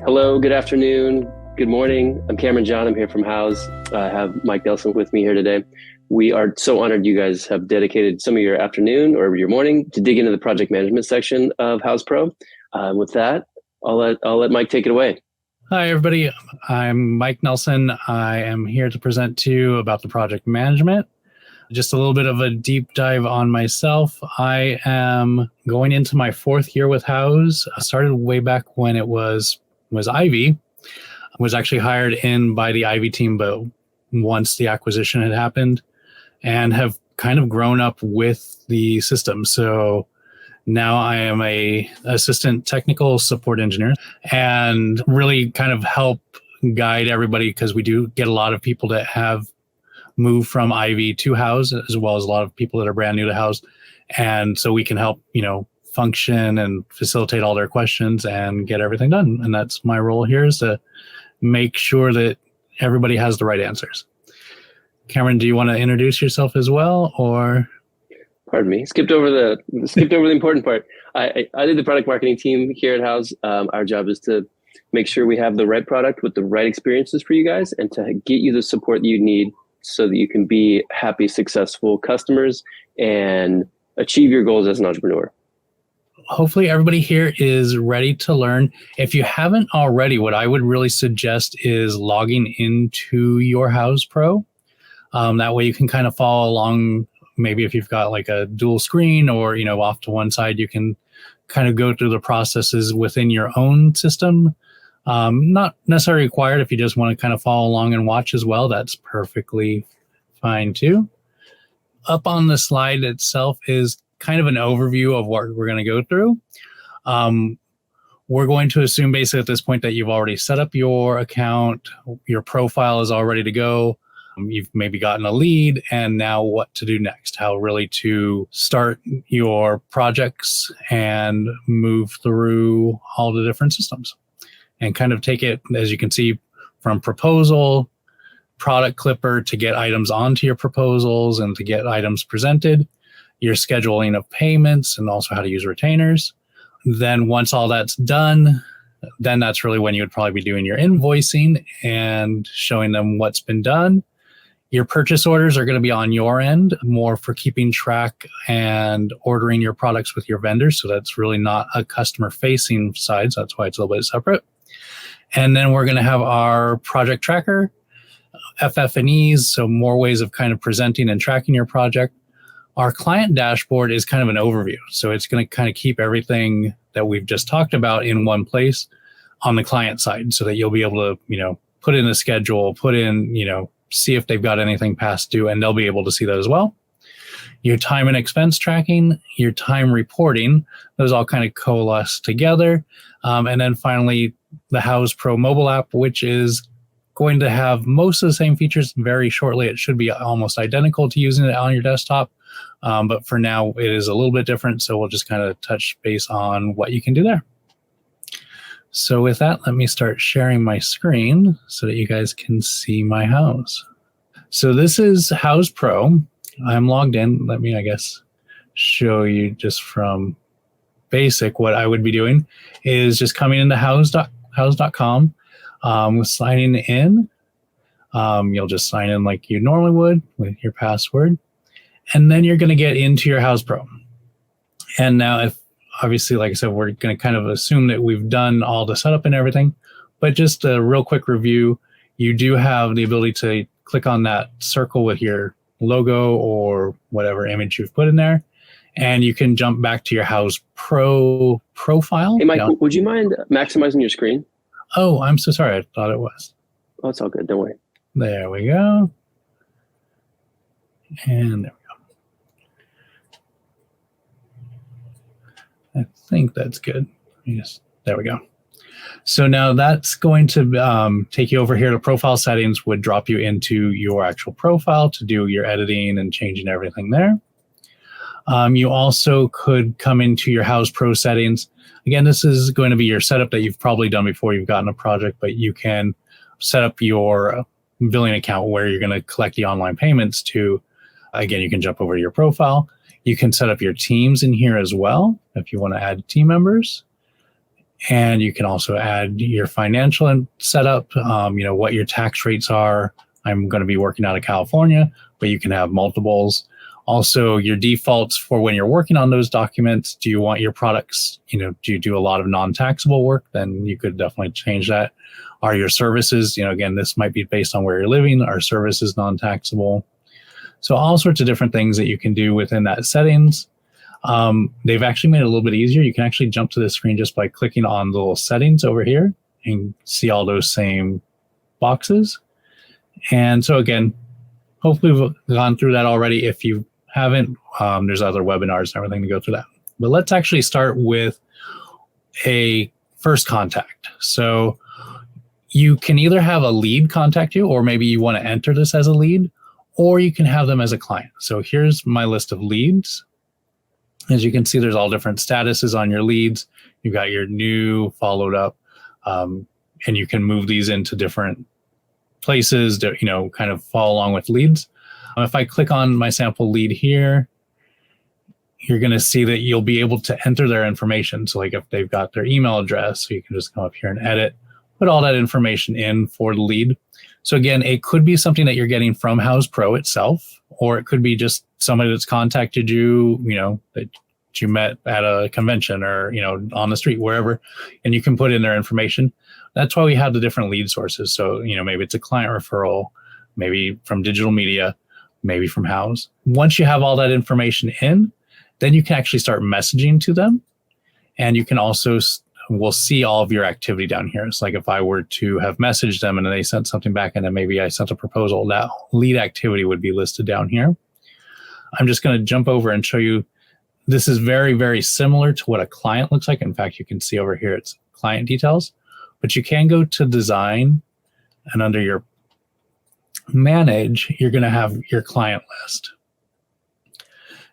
Hello, good afternoon, good morning. I'm Cameron John. I'm here from Houzz. I have Mike Nelson with me here today. We are so honored you guys have dedicated some of your afternoon or your morning to dig into the project management section of Houzz Pro. With that, I'll let Mike take it away. Hi, everybody. I'm Mike Nelson. I am here to present to you about the project management. Just a little bit of a deep dive on myself. I am going into my fourth year with Houzz. I started way back when it was Ivy. I was actually hired in by the Ivy team, but once the acquisition had happened, and have kind of grown up with the system. So now I am a assistant technical support engineer and really kind of help guide everybody, because we do get a lot of people that have moved from Ivy to Houzz, as well as a lot of people that are brand new to Houzz. And so we can help, function and facilitate all their questions and get everything done. And that's my role here, is to make sure that everybody has the right answers. Cameron, do you want to introduce yourself as well, or? Pardon me, skipped over the important part. I lead the product marketing team here at Houzz. Our job is to make sure we have the right product with the right experiences for you guys, and to get you the support you need so that you can be happy, successful customers and achieve your goals as an entrepreneur. Hopefully everybody here is ready to learn. If you haven't already, what I would really suggest is logging into your Houzz Pro. That way you can kind of follow along. Maybe if you've got like a dual screen or, off to one side, you can kind of go through the processes within your own system. Not necessarily required. If you just want to kind of follow along and watch as well, that's perfectly fine too. Up on the slide itself is kind of an overview of what we're going to go through. We're going to assume basically at this point that you've already set up your account, your profile is all ready to go. You've maybe gotten a lead, and now what to do next, how really to start your projects and move through all the different systems and kind of take it, as you can see, from proposal, product clipper to get items onto your proposals and to get items presented, your scheduling of payments, and also how to use retainers. Then once all that's done, then that's really when you would probably be doing your invoicing and showing them what's been done. Your purchase orders are going to be on your end, more for keeping track and ordering your products with your vendors. So that's really not a customer-facing side. So that's why it's a little bit separate. And then we're going to have our project tracker, FFEs, so more ways of kind of presenting and tracking your project. Our client dashboard is kind of an overview. So it's going to kind of keep everything that we've just talked about in one place on the client side, so that you'll be able to, put in a schedule, put in, see if they've got anything past due, and they'll be able to see that as well. Your time and expense tracking, your time reporting, those all kind of coalesce together. And then finally, the Houzz Pro Mobile App, which is going to have most of the same features very shortly. It should be almost identical to using it on your desktop. But for now, it is a little bit different. So we'll just kind of touch base on what you can do there. So with that, let me start sharing my screen so that you guys can see my Houzz. So this is Houzz Pro. I'm logged in. Let me, show you just from basic. What I would be doing is just coming into houzz.com, signing in. You'll just sign in like you normally would with your password. And then you're going to get into your Houzz Pro. And now, obviously, like I said, we're going to kind of assume that we've done all the setup and everything. But just a real quick review, you do have the ability to click on that circle with your logo or whatever image you've put in there. And you can jump back to your Houzz Pro profile. Hey, Mike, would you mind maximizing your screen? Oh, I'm so sorry. I thought it was. Oh, it's all good. Don't worry. There we go. And there we go. I think that's good. Yes, there we go. So now that's going to take you over here to profile settings, would drop you into your actual profile to do your editing and changing everything there. You also could come into your Houzz Pro settings. Again, this is going to be your setup that you've probably done before you've gotten a project, but you can set up your billing account where you're going to collect the online payments to. Again, you can jump over to your profile. You can set up your teams in here as well if you want to add team members. And you can also add your financial setup, what your tax rates are. I'm going to be working out of California, but you can have multiples. Also, your defaults for when you're working on those documents. Do you want your products, do you do a lot of non-taxable work? Then you could definitely change that. Are your services, again, this might be based on where you're living. Are services non-taxable? So all sorts of different things that you can do within that settings. They've actually made it a little bit easier. You can actually jump to the screen just by clicking on the little settings over here and see all those same boxes. And so again, hopefully we've gone through that already. If you haven't, there's other webinars and everything to go through that. But let's actually start with a first contact. So you can either have a lead contact you, or maybe you want to enter this as a lead, or you can have them as a client. So here's my list of leads. As you can see, there's all different statuses on your leads. You've got your new, followed up, and you can move these into different places to, kind of follow along with leads. If I click on my sample lead here, you're going to see that you'll be able to enter their information. So like if they've got their email address, so you can just come up here and edit, put all that information in for the lead. So again, it could be something that you're getting from Houzz Pro itself, or it could be just somebody that's contacted you, that you met at a convention or, on the street, wherever, and you can put in their information. That's why we have the different lead sources. So, maybe it's a client referral, maybe from digital media, maybe from Houzz. Once you have all that information in, then you can actually start messaging to them. And you can also, we'll see all of your activity down here. It's like if I were to have messaged them and then they sent something back and then maybe I sent a proposal, that lead activity would be listed down here. I'm just going to jump over and show you. This is very, very similar to what a client looks like. In fact, you can see over here, it's client details, but you can go to design, and under your manage, you're going to have your client list.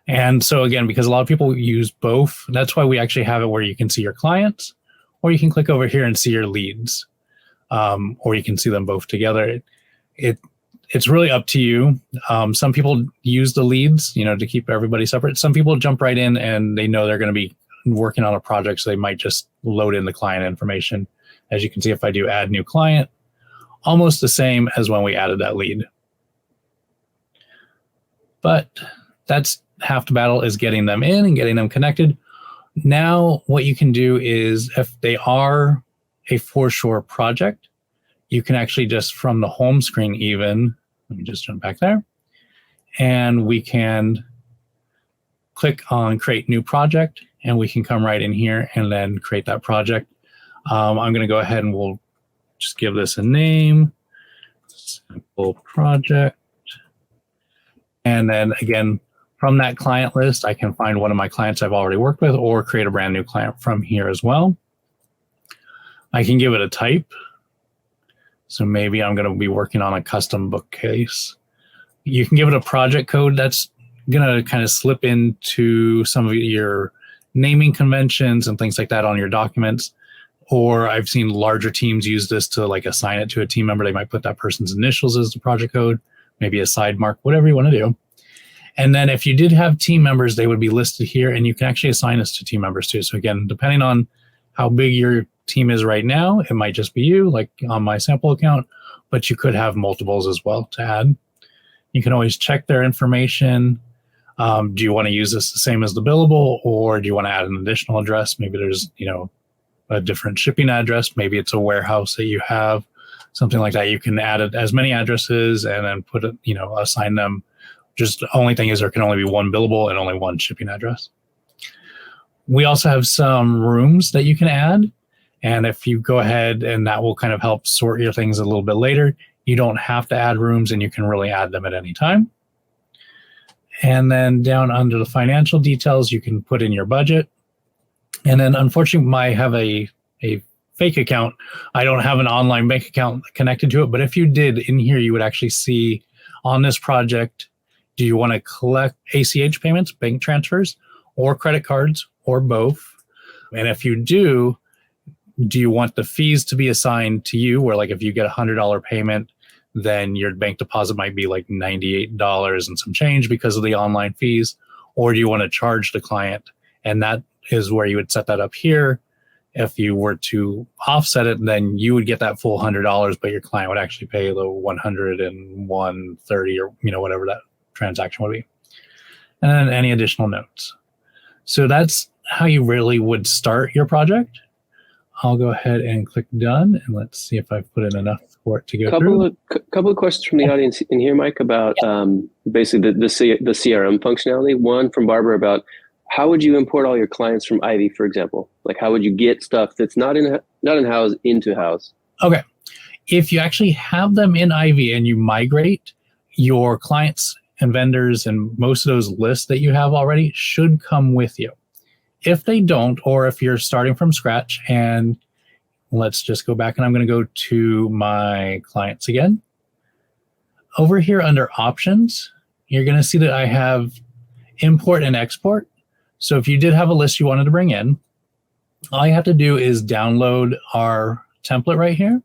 And so again, because a lot of people use both, that's why we actually have it where you can see your clients, or you can click over here and see your leads, or you can see them both together. It's really up to you. Some people use the leads, to keep everybody separate. Some people jump right in and they know they're going to be working on a project, so they might just load in the client information. As you can see, if I do add new client, almost the same as when we added that lead. But that's half the battle, is getting them in and getting them connected. Now, what you can do is, if they are a for sure project, you can actually just from the home screen even, let me just jump back there, and we can click on create new project, and we can come right in here and then create that project. I'm going to go ahead and we'll just give this a name, simple project. And then again, from that client list, I can find one of my clients I've already worked with or create a brand new client from here as well. I can give it a type. So maybe I'm going to be working on a custom bookcase. You can give it a project code. That's going to kind of slip into some of your naming conventions and things like that on your documents. Or I've seen larger teams use this to like assign it to a team member. They might put that person's initials as the project code, maybe a side mark, whatever you want to do. And then if you did have team members, they would be listed here, and you can actually assign this to team members too. So again, depending on how big your team is right now, it might just be you, like on my sample account, but you could have multiples as well to add. You can always check their information. Do you want to use this the same as the billable, or do you want to add an additional address? Maybe there's, a different shipping address. Maybe it's a warehouse that you have, something like that. You can add it as many addresses and then put it, assign them. Just the only thing is there can only be one billable and only one shipping address. We also have some rooms that you can add. And if you go ahead, and that will kind of help sort your things a little bit later, you don't have to add rooms, and you can really add them at any time. And then down under the financial details, you can put in your budget. And then unfortunately, I have a fake account. I don't have an online bank account connected to it. But if you did, in here, you would actually see on this project, do you want to collect ACH payments, bank transfers, or credit cards, or both? And if you do you want the fees to be assigned to you, where like if you get a $100 payment, then your bank deposit might be like $98 and some change because of the online fees? Or do you want to charge the client? And that is where you would set that up here. If you were to offset it, then you would get that full $100, but your client would actually pay the $101.30 or whatever that transaction would be. And then any additional notes. So that's how you really would start your project. I'll go ahead and click done, and let's see if I've put in enough for it to go through. Couple of questions from the audience in here, Mike, about basically the CRM functionality. One from Barbara about how would you import all your clients from Ivy, for example? Like, how would you get stuff that's not in Houzz into Houzz? Okay. If you actually have them in Ivy and you migrate, your clients and vendors and most of those lists that you have already should come with you. If they don't, or if you're starting from scratch, and let's just go back, and I'm going to go to my clients again. Over here under options, you're going to see that I have import and export. So if you did have a list you wanted to bring in, all you have to do is download our template right here.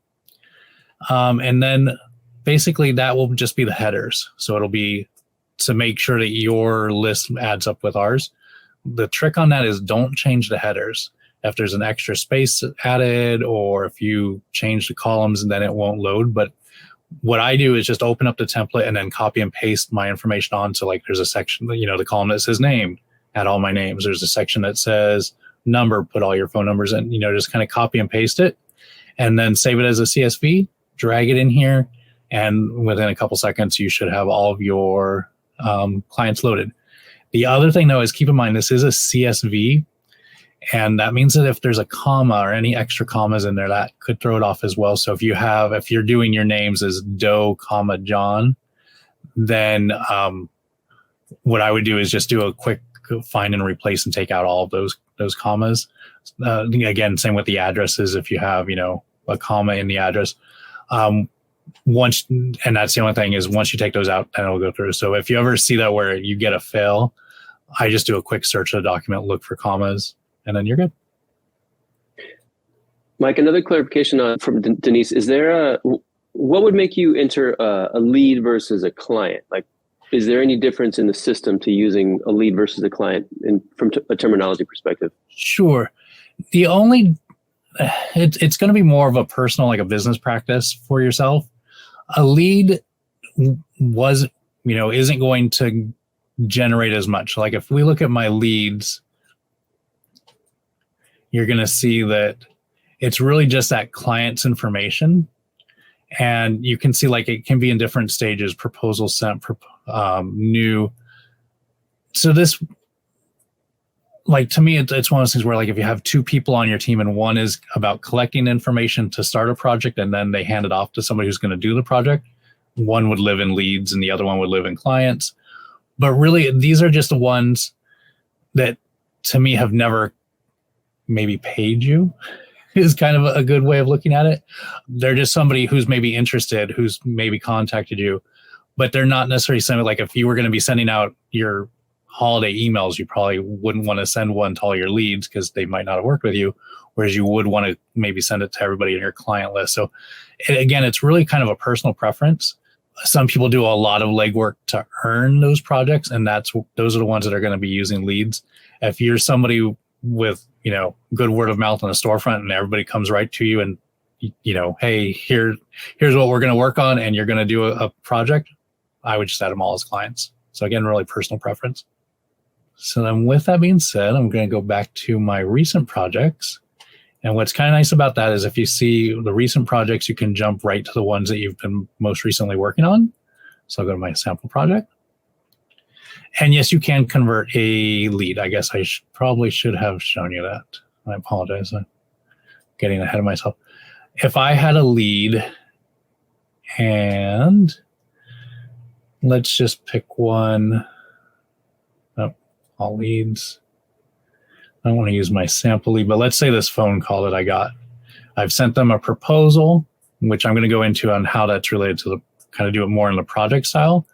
And then basically that will just be the headers. So it'll be to make sure that your list adds up with ours. The trick on that is don't change the headers. If there's an extra space added, or if you change the columns, then it won't load. But what I do is just open up the template and then copy and paste my information on. So like there's a section, the column that says name, add all my names. There's a section that says number, put all your phone numbers in, just kind of copy and paste it, and then save it as a CSV, drag it in here. And within a couple seconds, you should have all of your clients loaded. The other thing, though, is keep in mind this is a CSV, and that means that if there's a comma or any extra commas in there, that could throw it off as well. So if you're doing your names as Doe, John, then what I would do is just do a quick find and replace and take out all of those commas. Again, same with the addresses. If you have a comma in the address, and that's the only thing is once you take those out, then it'll go through. So if you ever see that where you get a fail, I just do a quick search of the document, look for commas, and then you're good. Mike, another clarification from Denise. Is there what would make you enter a lead versus a client? Like, is there any difference in the system to using a lead versus a client from a terminology perspective? Sure. The only, it's going to be more of a personal, like a business practice for yourself. A lead isn't going to generate as much. Like if we look at my leads, you're going to see that it's really just that client's information. And you can see like it can be in different stages, proposal sent, new. So this, like to me, it's one of those things where like if you have two people on your team and one is about collecting information to start a project and then they hand it off to somebody who's going to do the project, one would live in leads and the other one would live in clients. But really, these are just the ones that to me have never maybe paid you. Is kind of a good way of looking at it. They're just somebody who's maybe interested, who's maybe contacted you, but they're not necessarily sending, like if you were going to be sending out your holiday emails, you probably wouldn't want to send one to all your leads because they might not have worked with you, whereas you would want to maybe send it to everybody in your client list. So again, it's really kind of a personal preference. Some people do a lot of legwork to earn those projects, and those are the ones that are going to be using leads. If you're somebody with good word of mouth on a storefront and everybody comes right to you and hey, here's what we're going to work on and you're going to do a project, I would just add them all as clients. So again, really personal preference. So then with that being said, I'm going to go back to my recent projects. And what's kind of nice about that is if you see the recent projects, you can jump right to the ones that you've been most recently working on. So I'll go to my sample project. And yes, you can convert a lead. I guess I probably should have shown you that. I apologize. I'm getting ahead of myself. If I had a lead and let's just pick one. Oh, all leads. I don't want to use my sample lead, but let's say this phone call that I got. I've sent them a proposal, which I'm going to go into on how that's related to kind of do it more in the project style.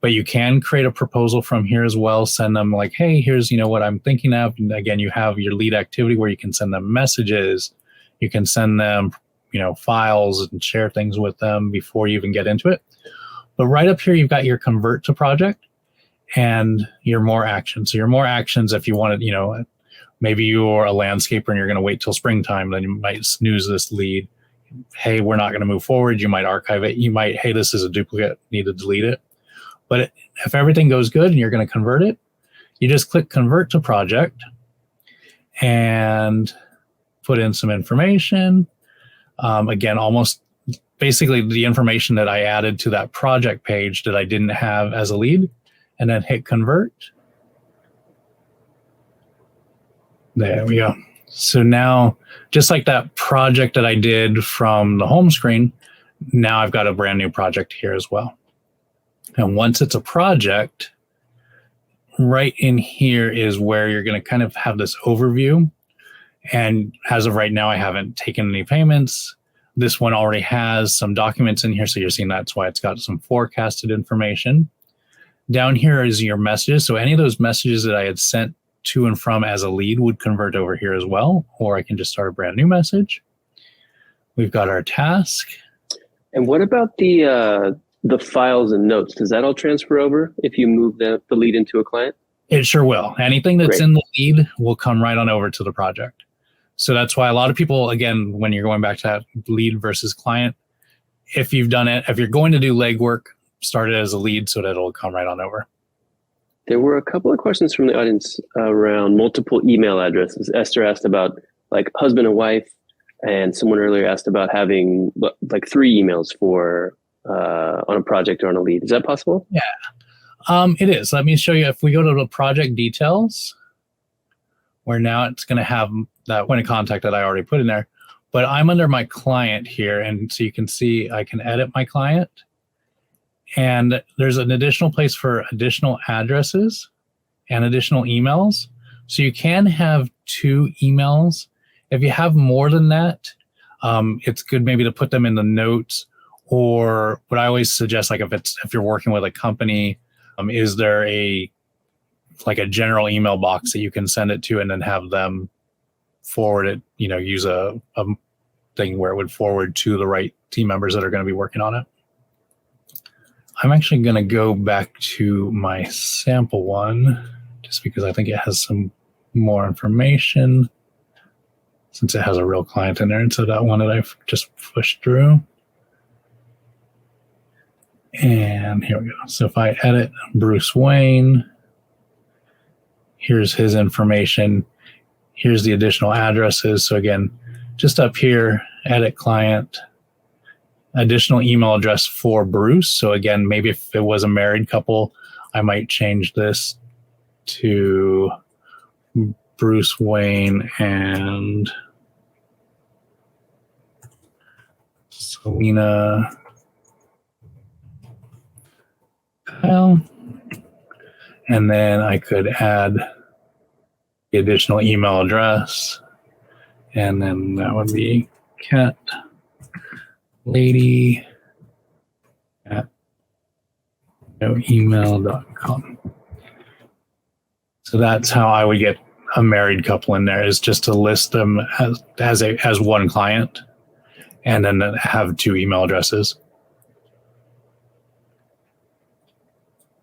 But you can create a proposal from here as well. Send them like, hey, here's what I'm thinking of. And again, you have your lead activity where you can send them messages. You can send them, files and share things with them before you even get into it. But right up here, you've got your convert to project and your more actions. So your more actions, if you want to, Maybe you're a landscaper and you're going to wait till springtime. Then you might snooze this lead. Hey, we're not going to move forward. You might archive it. You might, hey, this is a duplicate, need to delete it. But if everything goes good and you're going to convert it, you just click convert to project and put in some information. Again, almost basically the information that I added to that project page that I didn't have as a lead, and then hit convert. There we go. So now, just like that project that I did from the home screen, now I've got a brand new project here as well. And once it's a project, right in here is where you're going to kind of have this overview. And as of right now, I haven't taken any payments. This one already has some documents in here, so you're seeing that's why it's got some forecasted information. Down here is your messages. So any of those messages that I had sent to and from as a lead would convert over here as well, or I can just start a brand new message. We've got our task. And what about the files and notes? Does that all transfer over if you move the lead into a client? It sure will. Anything that's Great. in the lead will come right on over to the project. So that's why a lot of people, again, when you're going back to that lead versus client, if you've done it, if you're going to do legwork, start it as a lead so that it'll come right on over. There were a couple of questions from the audience around multiple email addresses. Esther asked about like husband and wife, and someone earlier asked about having like 3 emails for on a project or on a lead. Is that possible? Yeah, it is. Let me show you. If we go to the project details, where now it's going to have that point of contact that I already put in there, but I'm under my client here, and so you can see I can edit my client. And there's an additional place for additional addresses and additional emails. So you can have 2 emails. If you have more than that, it's good maybe to put them in the notes, or what I always suggest, like if you're working with a company, is there a general email box that you can send it to and then have them forward it, use a thing where it would forward to the right team members that are going to be working on it. I'm actually going to go back to my sample one just because I think it has some more information since it has a real client in there instead of that one that I've just pushed through. And here we go. So if I edit Bruce Wayne, here's his information. Here's the additional addresses. So again, just up here, edit client, additional email address for Bruce. So again, maybe if it was a married couple, I might change this to Bruce Wayne and Selena Kyle. And then I could add the additional email address. And then that would be Cat Lady at noemail.com. So that's how I would get a married couple in there, is just to list them as one client and then have 2 email addresses.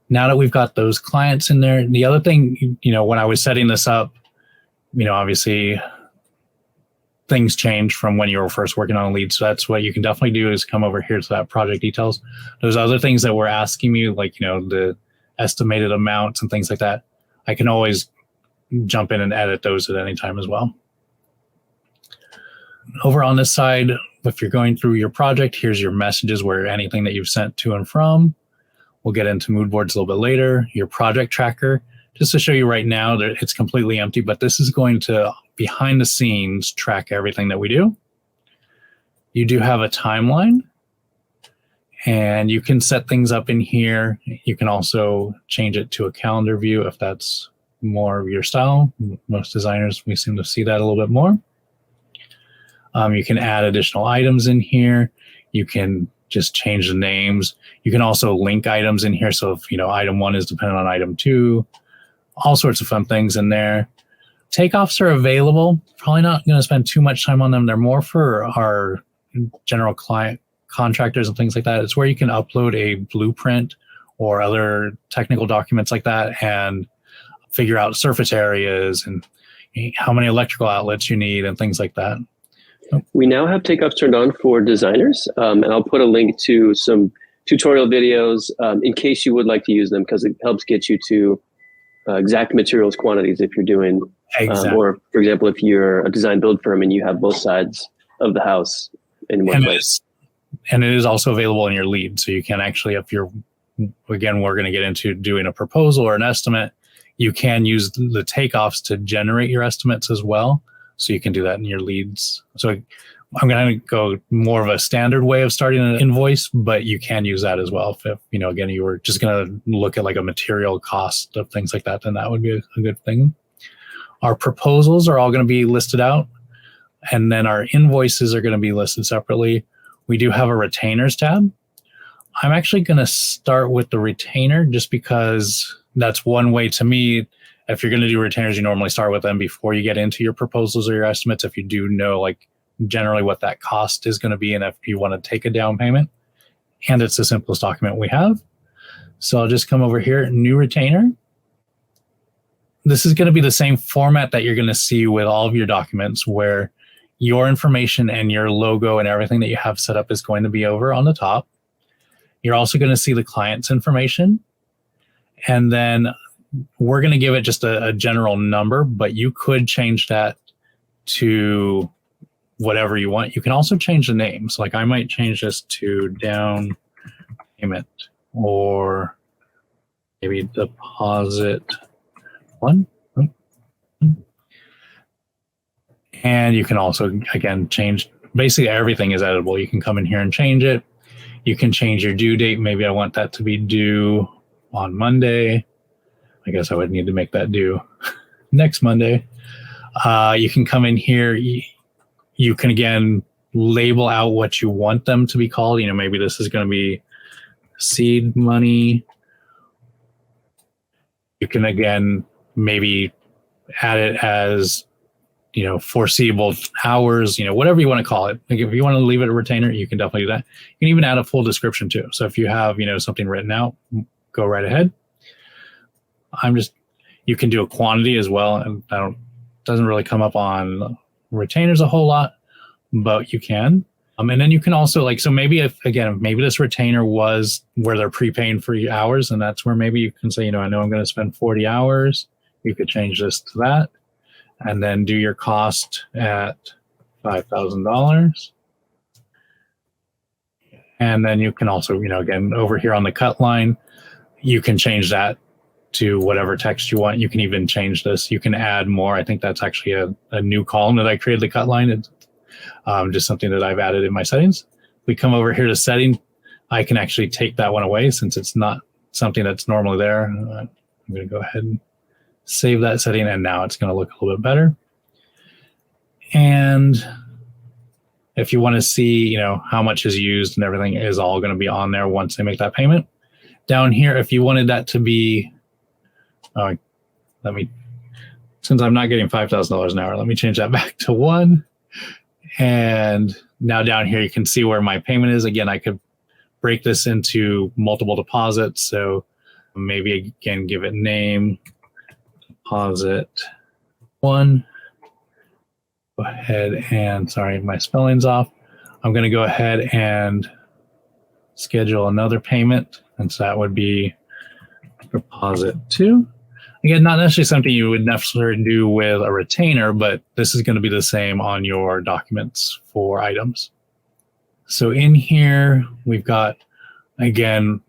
Now that we've got those clients in there, the other thing, when I was setting this up, obviously things change from when you were first working on a lead. So that's what you can definitely do, is come over here to that project details. Those other things that we're asking you, like, the estimated amounts and things like that, I can always jump in and edit those at any time as well. Over on this side, if you're going through your project, here's your messages, where anything that you've sent to and from. We'll get into mood boards a little bit later. Your project tracker, just to show you right now that it's completely empty, but this is going to, behind the scenes, track everything that we do. You do have a timeline, and you can set things up in here. You can also change it to a calendar view if that's more of your style. Most designers, we seem to see that a little bit more. You can add additional items in here. You can just change the names. You can also link items in here. So if, item 1 is dependent on item 2, all sorts of fun things in there. Takeoffs are available. Probably not going to spend too much time on them. They're more for our general client contractors and things like that. It's where you can upload a blueprint or other technical documents like that and figure out surface areas and, how many electrical outlets you need, and things like that. We now have takeoffs turned on for designers, and I'll put a link to some tutorial videos in case you would like to use them, because it helps get you to exact materials quantities if you're doing, or for example, if you're a design build firm and you have both sides of the house in one place. And it is also available in your lead. So you can actually, if you're, again, we're going to get into doing a proposal or an estimate, you can use the takeoffs to generate your estimates as well. So you can do that in your leads. So I'm going to go more of a standard way of starting an invoice, but you can use that as well. If again, you were just going to look at like a material cost of things like that, then that would be a good thing. Our proposals are all going to be listed out, and then our invoices are going to be listed separately. We do have a retainers tab. I'm actually going to start with the retainer just because that's one way to me. If you're going to do retainers, you normally start with them before you get into your proposals or your estimates, if you do know like generally what that cost is going to be and if you want to take a down payment. And it's the simplest document we have. So I'll just come over here, new retainer. This is going to be the same format that you're going to see with all of your documents, where your information and your logo and everything that you have set up is going to be over on the top. You're also going to see the client's information. And then we're going to give it just a general number, but you could change that to whatever you want. You can also change the names. Like I might change this to down payment, or maybe deposit one. And you can also, again, change, basically everything is editable. You can come in here and change it. You can change your due date. Maybe I want that to be due on Monday. I guess I would need to make that due next Monday. You can come in here. You can, again, label out what you want them to be called. Maybe this is going to be seed money. You can, again, maybe add it as, foreseeable hours, whatever you want to call it. Like if you want to leave it a retainer, you can definitely do that. You can even add a full description too. So if you have, something written out, go right ahead. You can do a quantity as well. And doesn't really come up on retainers a whole lot, but you can. And then you can also so maybe maybe this retainer was where they're prepaying for your hours, and that's where maybe you can say, I know I'm going to spend 40 hours. You could change this to that, and then do your cost at $5,000. And then you can also, again, over here on the cut line, you can change that to whatever text you want. You can even change this. You can add more. I think that's actually a new column that I created, the cut line. It's just something that I've added in my settings. We come over here to setting. I can actually take that one away since it's not something that's normally there. I'm going to go ahead and save that setting, and now it's going to look a little bit better. And if you want to see, how much is used and everything is all going to be on there once they make that payment. Down here, if you wanted that to be, since I'm not getting $5,000 an hour, let me change that back to 1. And now down here, you can see where my payment is. Again, I could break this into multiple deposits. So maybe again, give it name, deposit 1. Go ahead and, sorry, my spelling's off. I'm going to go ahead and schedule another payment. And so that would be deposit 2. Again, not necessarily something you would necessarily do with a retainer, but this is going to be the same on your documents for items. So in here, we've got, again,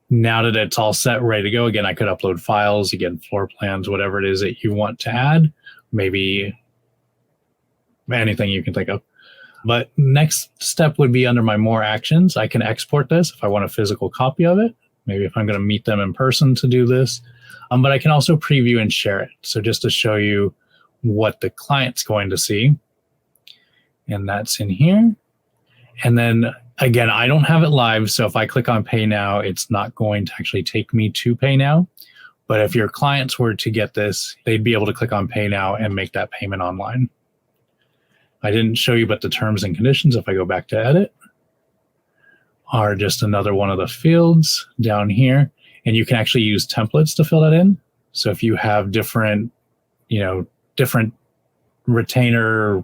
now that it's all set, ready to go, again, I could upload files, again, floor plans, whatever it is that you want to add, maybe anything you can think of. But next step would be under my more actions. I can export this if I want a physical copy of it, maybe if I'm going to meet them in person to do this. But I can also preview and share it. So just to show you what the client's going to see. And that's in here. And then again, I don't have it live. So if I click on Pay Now, it's not going to actually take me to Pay Now. But if your clients were to get this, they'd be able to click on Pay Now and make that payment online. I didn't show you, but the terms and conditions, if I go back to edit, are just another one of the fields down here. And you can actually use templates to fill that in. So if you have different, different retainer,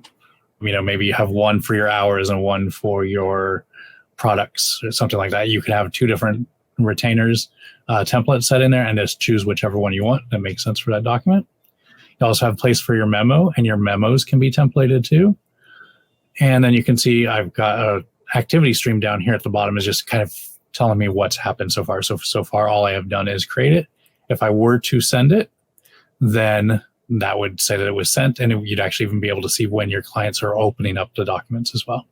maybe you have one for your hours and one for your products or something like that. You could have two different retainers templates set in there and just choose whichever one you want that makes sense for that document. You also have a place for your memo, and your memos can be templated too. And then you can see I've got a activity stream down here at the bottom is just kind of telling me what's happened so far. So far, all I have done is create it. If I were to send it, then that would say that it was sent, and you'd actually even be able to see when your clients are opening up the documents as well.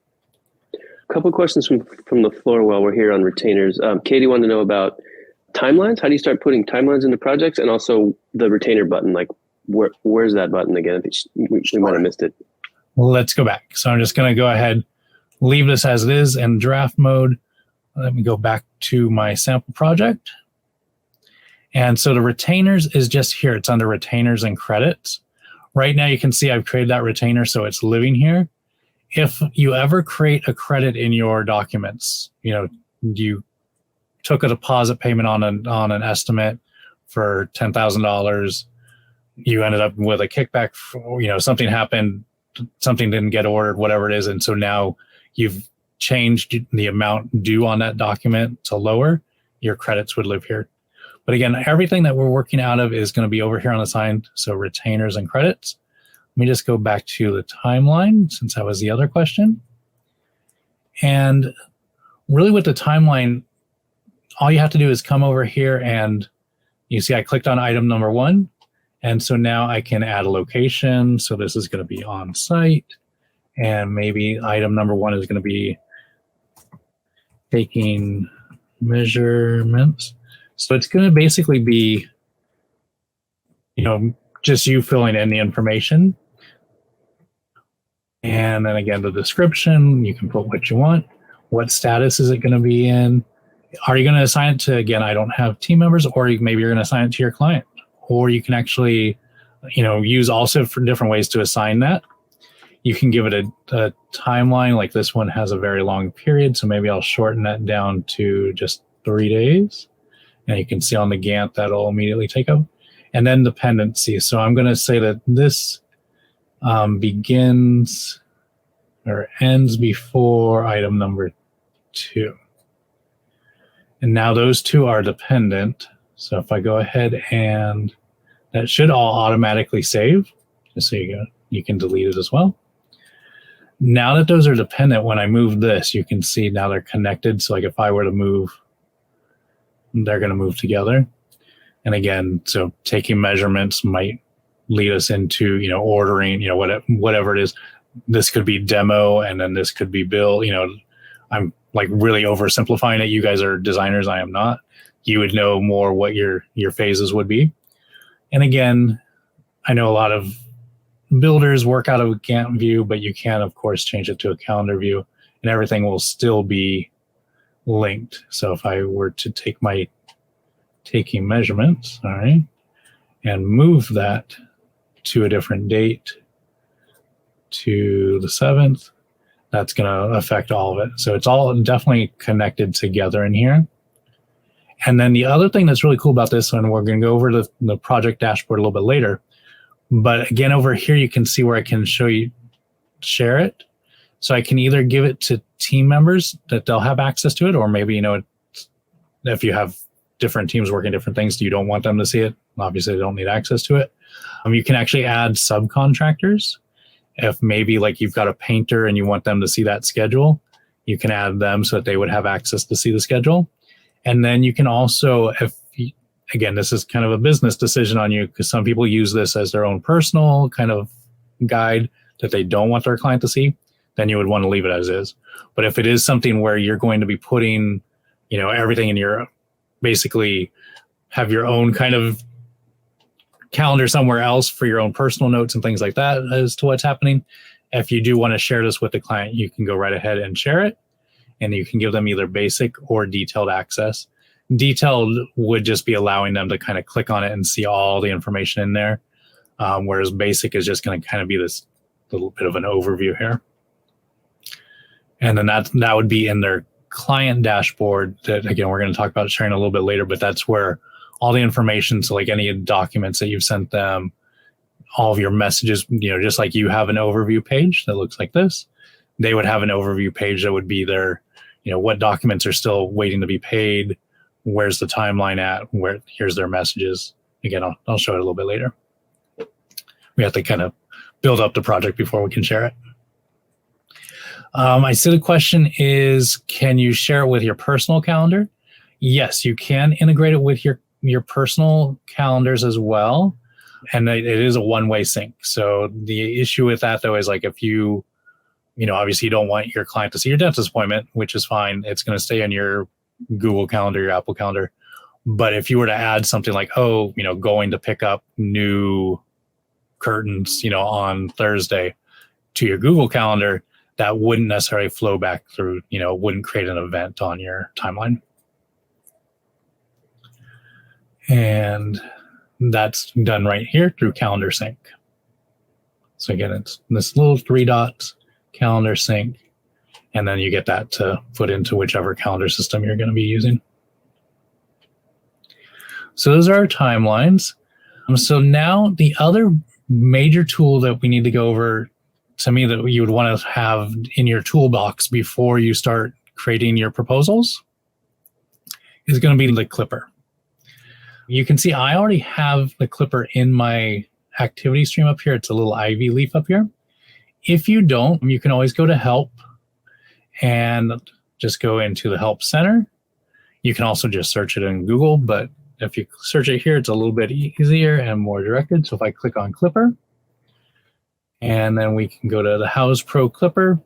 A couple of questions from the floor while we're here on retainers. Katie wanted to know about timelines. How do you start putting timelines into projects, and also the retainer button? Like, where's that button again? I think we might have missed it. Well, let's go back. So I'm just going to go ahead, leave this as it is in draft mode. Let me go back to my sample project. And so the retainers is just here. It's under retainers and credits. Right now you can see I've created that retainer, so it's living here. If you ever create a credit in your documents, you took a deposit payment on an estimate for $10,000, you ended up with a kickback, something happened, something didn't get ordered, whatever it is, and so now you've changed the amount due on that document to lower, your credits would live here. But again, everything that we're working out of is going to be over here on the side, so retainers and credits. Let me just go back to the timeline, since that was the other question. And really with the timeline, all you have to do is come over here, and you see I clicked on item number 1. And so now I can add a location. So this is going to be on site. And maybe item number 1 is going to be taking measurements. So it's going to basically be, just you filling in the information. And then again, the description, you can put what you want. What status is it going to be in? Are you going to assign it to, again, I don't have team members, or maybe you're going to assign it to your client. Or you can actually, use also for different ways to assign that. You can give it a timeline, like this one has a very long period. So maybe I'll shorten that down to just 3 days. And you can see on the Gantt that'll immediately take up. And then dependency. So I'm going to say that this begins or ends before item number 2. And now those two are dependent. So if I go ahead, and that should all automatically save, just so you can delete it as well. Now that those are dependent, when I move this, you can see now they're connected. So like if I were to move, they're going to move together. And again, so taking measurements might lead us into, ordering, whatever it is. This could be demo, and then this could be bill. I'm like really oversimplifying it. You guys are designers. I am not. You would know more what your phases would be. And again, I know a lot of builders work out of a Gantt view, but you can, of course, change it to a calendar view, and everything will still be linked. So if I were to take my taking measurements, all right, and move that to a different date, to the 7th, that's going to affect all of it. So it's all definitely connected together in here. And then the other thing that's really cool about this one, we're going to go over to the project dashboard a little bit later. But again, over here, you can see where I can share it. So I can either give it to team members that they'll have access to it, or maybe, if you have different teams working different things, you don't want them to see it. Obviously, they don't need access to it. You can actually add subcontractors. If maybe like you've got a painter and you want them to see that schedule, you can add them so that they would have access to see the schedule. And then you can also, again, this is kind of a business decision on you, because some people use this as their own personal kind of guide that they don't want their client to see, then you would want to leave it as is. But if it is something where you're going to be putting, everything in your, basically have your own kind of calendar somewhere else for your own personal notes and things like that as to what's happening. If you do want to share this with the client, you can go right ahead and share it. And you can give them either basic or detailed access. Detailed would just be allowing them to kind of click on it and see all the information in there. Whereas basic is just going to kind of be this little bit of an overview here. And then that would be in their client dashboard that, again, we're going to talk about sharing a little bit later, but that's where all the information, so like any documents that you've sent them, all of your messages, just like you have an overview page that looks like this, they would have an overview page that would be their, what documents are still waiting to be paid, where's the timeline at, here's their messages. Again, I'll show it a little bit later. We have to kind of build up the project before we can share it. I see the question is, can you share it with your personal calendar? Yes, you can integrate it with your personal calendars as well. And it is a one-way sync. So the issue with that, though, is like if you obviously you don't want your client to see your dentist appointment, which is fine. It's going to stay on your Google Calendar, your Apple Calendar. But if you were to add something like, going to pick up new curtains, on Thursday to your Google Calendar, that wouldn't necessarily flow back through, wouldn't create an event on your timeline. And that's done right here through Calendar Sync. So again, it's this little 3 dots, Calendar Sync, and then you get that to put into whichever calendar system you're going to be using. So those are our timelines. So now the other major tool that we need to go over, to me, that you would want to have in your toolbox before you start creating your proposals is going to be the Clipper. You can see I already have the Clipper in my activity stream up here. It's a little ivy leaf up here. If you don't, you can always go to Help and just go into the Help Center. You can also just search it in Google, but if you search it here, it's a little bit easier and more directed. So if I click on Clipper, and then we can go to the Houzz Pro Clipper.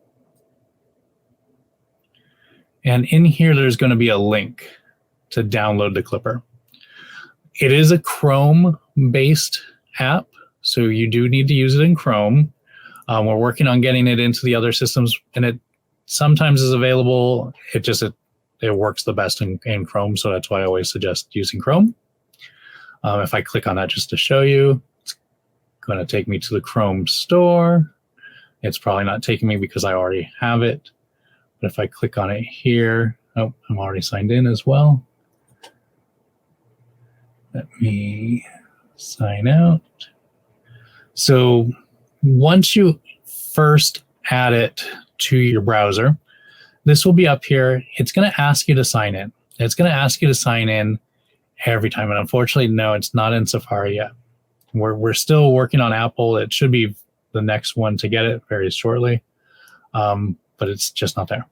And in here, there's going to be a link to download the Clipper. It is a Chrome-based app, so you do need to use it in Chrome. We're working on getting it into the other systems, and it sometimes is available. It works the best in Chrome, so that's why I always suggest using Chrome. If I click on that just to show you, it's going to take me to the Chrome store. It's probably not taking me because I already have it. But if I click on it here, I'm already signed in as well. Let me sign out. So once you first add it to your browser, this will be up here. It's going to ask you to sign in. It's going to ask you to sign in every time. And unfortunately, no, it's not in Safari yet. We're still working on Apple. It should be the next one to get it very shortly, but it's just not there.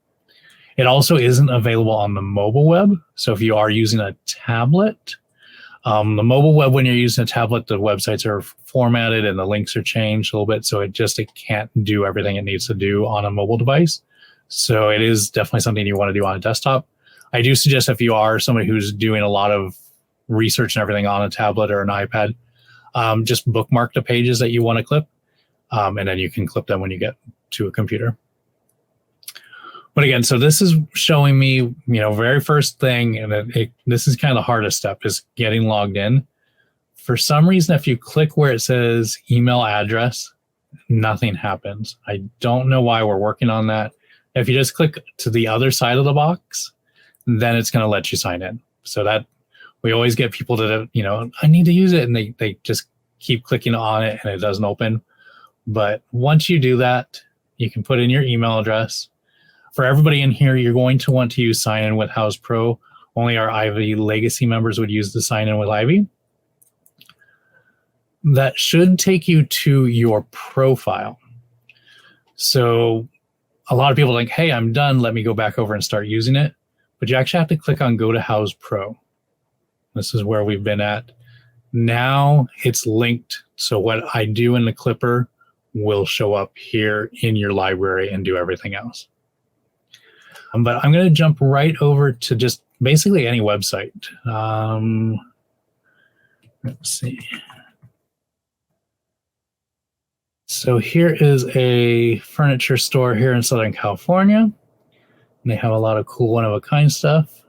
It also isn't available on the mobile web. So if you are using a tablet, the mobile web, when you're using a tablet, the websites are formatted and the links are changed a little bit. So it can't do everything it needs to do on a mobile device. So it is definitely something you want to do on a desktop. I do suggest if you are somebody who's doing a lot of research and everything on a tablet or an iPad, just bookmark the pages that you want to clip, and then you can clip them when you get to a computer. But again, so this is showing me, very first thing, and this is kind of the hardest step, is getting logged in. For some reason, if you click where it says email address, nothing happens. I don't know why. We're working on that. If you just click to the other side of the box, then it's going to let you sign in. So that we always get people that, I need to use it, and they just keep clicking on it and it doesn't open. But once you do that, you can put in your email address. For everybody in here, you're going to want to use sign in with Houzz Pro. Only our Ivy Legacy members would use the sign in with Ivy. That should take you to your profile. So a lot of people think, hey, I'm done. Let me go back over and start using it. But you actually have to click on Go to Houzz Pro. This is where we've been at. Now it's linked. So what I do in the Clipper will show up here in your library and do everything else. But I'm going to jump right over to just basically any website. Let's see. So here is a furniture store here in Southern California. And they have a lot of cool one-of-a-kind stuff.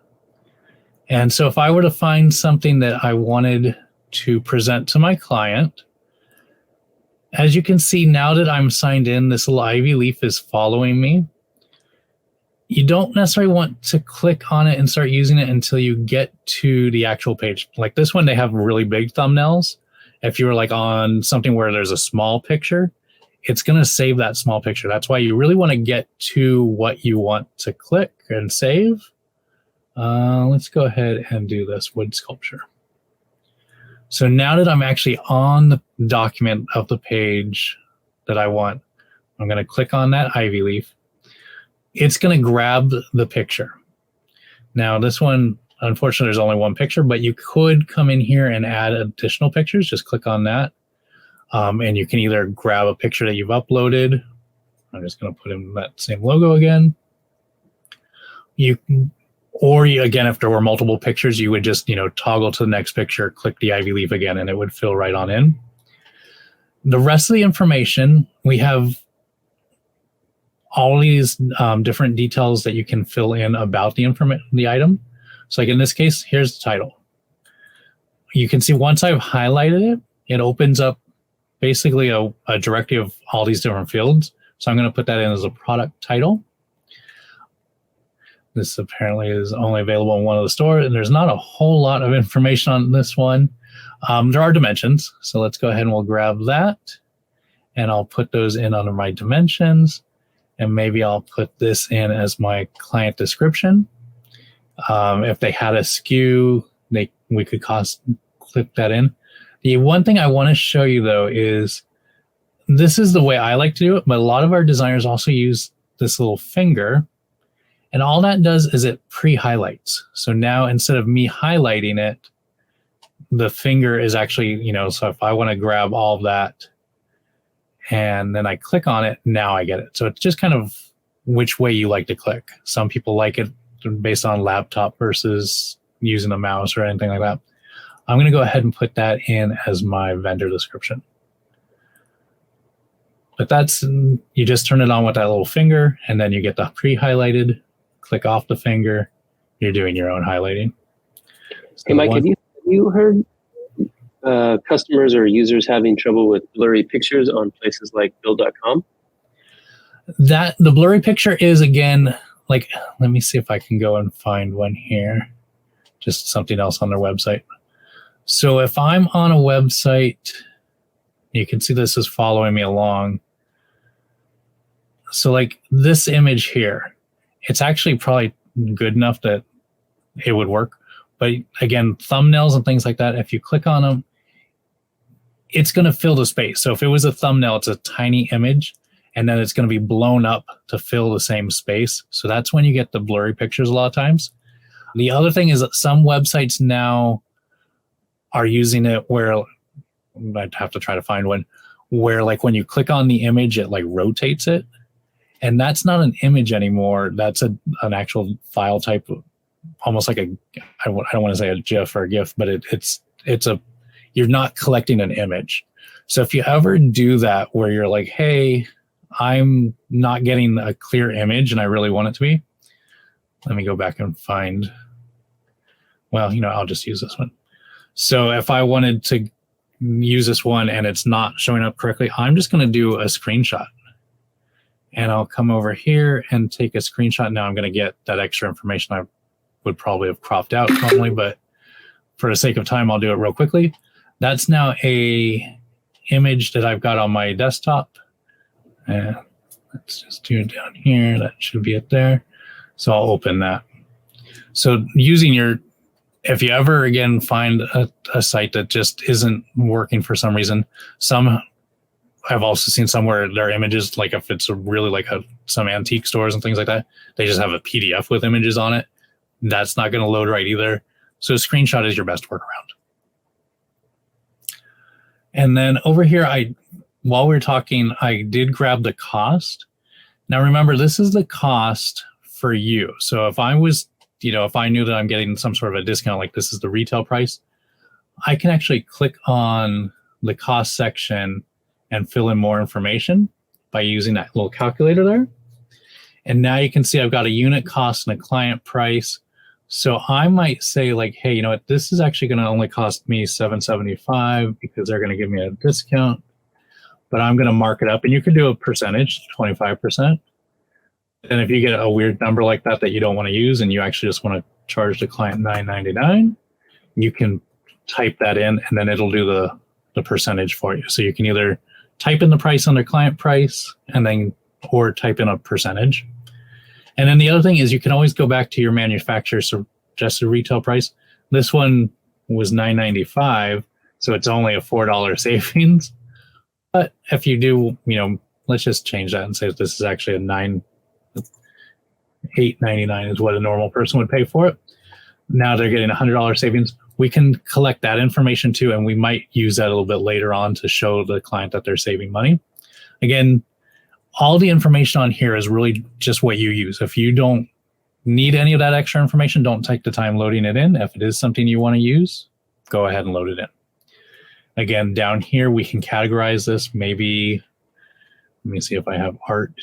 And so if I were to find something that I wanted to present to my client, as you can see, now that I'm signed in, this little ivy leaf is following me. You don't necessarily want to click on it and start using it until you get to the actual page. Like this one, they have really big thumbnails. If you were like on something where there's a small picture, it's going to save that small picture. That's why you really want to get to what you want to click and save. Let's go ahead and do this wood sculpture. So now that I'm actually on the document of the page that I want, I'm going to click on that ivy leaf. It's going to grab the picture. Now this one, unfortunately, there's only one picture, but you could come in here and add additional pictures. Just click on that. And you can either grab a picture that you've uploaded. I'm just going to put in that same logo again. Again, if there were multiple pictures, you would just, toggle to the next picture, click the ivy leaf again, and it would fill right on in. The rest of the information, we have all these different details that you can fill in about the item. So like in this case, here's the title. You can see once I've highlighted it, it opens up basically a directory of all these different fields. So I'm going to put that in as a product title. This apparently is only available in one of the stores, and there's not a whole lot of information on this one. There are dimensions. So let's go ahead and we'll grab that, and I'll put those in under my dimensions. And maybe I'll put this in as my client description. If they had a SKU, we could click that in. The one thing I want to show you though is this is the way I like to do it, but a lot of our designers also use this little finger, and all that does is it pre-highlights. So now instead of me highlighting it, the finger is actually, so if I want to grab all of that and then I click on it, now I get it. So it's just kind of which way you like to click. Some people like it based on laptop versus using a mouse or anything like that. I'm going to go ahead and put that in as my vendor description. But that's, you just turn it on with that little finger, and then you get the pre-highlighted, click off the finger, you're doing your own highlighting. So hey, Mike, have you heard customers or users having trouble with blurry pictures on places like build.com? The blurry picture is, again, like, let me see if I can go and find one here. Just something else on their website. So if I'm on a website, you can see this is following me along. So like this image here, it's actually probably good enough that it would work. But again, thumbnails and things like that, if you click on them, it's going to fill the space. So if it was a thumbnail, it's a tiny image, and then it's going to be blown up to fill the same space. So that's when you get the blurry pictures a lot of times. The other thing is that some websites now are using it where, I'd have to try to find one, where like when you click on the image, it like rotates it. And that's not an image anymore. That's an actual file type, almost like I don't want to say a GIF or a GIF, but you're not collecting an image. So if you ever do that where you're like, hey, I'm not getting a clear image and I really want it to be, let me go back and find, well, I'll just use this one. So if I wanted to use this one and it's not showing up correctly, I'm just going to do a screenshot. And I'll come over here and take a screenshot. Now I'm going to get that extra information I would probably have cropped out normally, but for the sake of time, I'll do it real quickly. That's now a image that I've got on my desktop. Let's just do it down here. That should be it there. So I'll open that. So using if you ever again find a site that just isn't working for some reason, I've also seen some where their images, like if it's some antique stores and things like that, they just have a PDF with images on it. That's not going to load right either. So a screenshot is your best workaround. And then over here, while we were talking, I did grab the cost. Now remember, this is the cost for you. So if I was, if I knew that I'm getting some sort of a discount, like this is the retail price, I can actually click on the cost section and fill in more information by using that little calculator there. And now you can see I've got a unit cost and a client price. So I might say like, hey, you know what, this is actually going to only cost me $7.75 because they're going to give me a discount, but I'm going to mark it up. And you can do a percentage, 25%. And if you get a weird number like that you don't want to use and you actually just want to charge the client $9.99, you can type that in and then it'll do the the percentage for you. So you can either type in the price under client price and then, or type in a percentage. And then the other thing is you can always go back to your manufacturer suggested retail price. This one was $9.95, so it's only a $4 savings. But if you do, let's just change that and say this is actually $8.99 is what a normal person would pay for it. Now they're getting $100 savings. We can collect that information too, and we might use that a little bit later on to show the client that they're saving money. Again, all the information on here is really just what you use. If you don't need any of that extra information, don't take the time loading it in. If it is something you want to use, go ahead and load it in. Again, down here, we can categorize this. Maybe, let me see if I have art.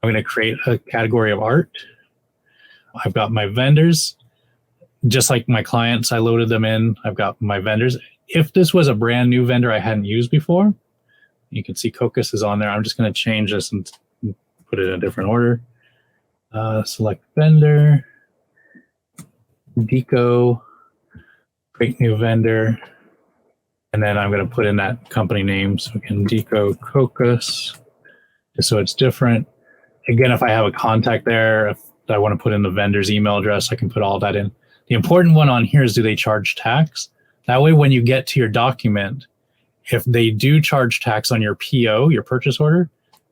I'm going to create a category of art. I've got my vendors. Just like my clients, I loaded them in. I've got my vendors. If this was a brand new vendor I hadn't used before, you can see Cocos is on there. I'm just going to change this and put it in a different order. Select vendor, Deco, create new vendor, and then I'm going to put in that company name. So again, Deco Cocos, just so it's different. Again, if I have a contact there, if I want to put in the vendor's email address, I can put all that in. The important one on here is, do they charge tax? That way, when you get to your document, if they do charge tax on your PO, your purchase order,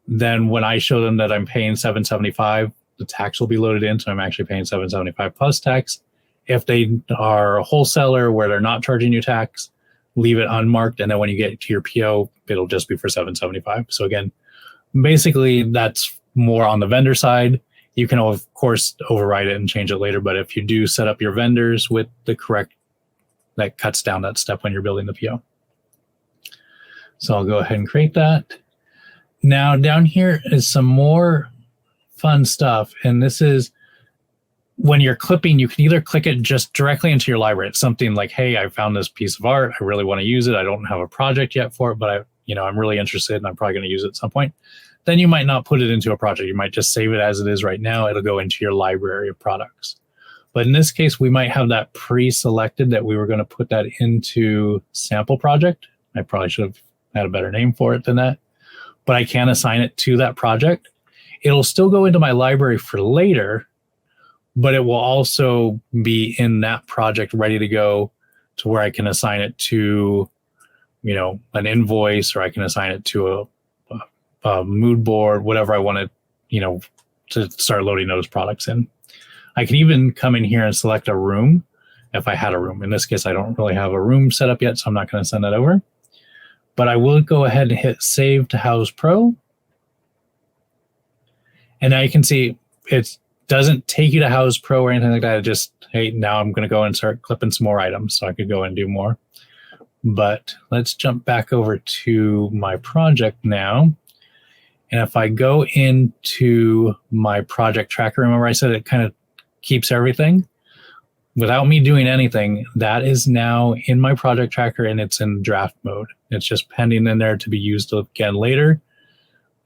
then when I show them that I'm paying $775, the tax will be loaded in. So I'm actually paying $775 plus tax. If they are a wholesaler where they're not charging you tax, leave it unmarked. And then when you get to your PO, it'll just be for $775. So again, basically that's more on the vendor side. You can, of course, override it and change it later. But if you do set up your vendors with the correct, that cuts down that step when you're building the PO. So I'll go ahead and create that. Now down here is some more fun stuff. And this is when you're clipping, you can either click it just directly into your library. It's something like, hey, I found this piece of art. I really want to use it. I don't have a project yet for it, but I'm really interested and I'm probably going to use it at some point. Then you might not put it into a project. You might just save it as it is right now. It'll go into your library of products. But in this case, we might have that pre-selected that we were going to put that into sample project. I probably should have had a better name for it than that. But I can assign it to that project. It'll still go into my library for later, but it will also be in that project ready to go to where I can assign it to, an invoice, or I can assign it to a mood board, whatever I want to start loading those products in. I can even come in here and select a room if I had a room. In this case, I don't really have a room set up yet, so I'm not going to send that over. But I will go ahead and hit Save to Houzz Pro. And now you can see it doesn't take you to Houzz Pro or anything like that. It just, hey, now I'm going to go and start clipping some more items so I could go and do more. But let's jump back over to my project now. And if I go into my project tracker, remember I said it kind of keeps everything? Without me doing anything, that is now in my project tracker and it's in draft mode. It's just pending in there to be used again later.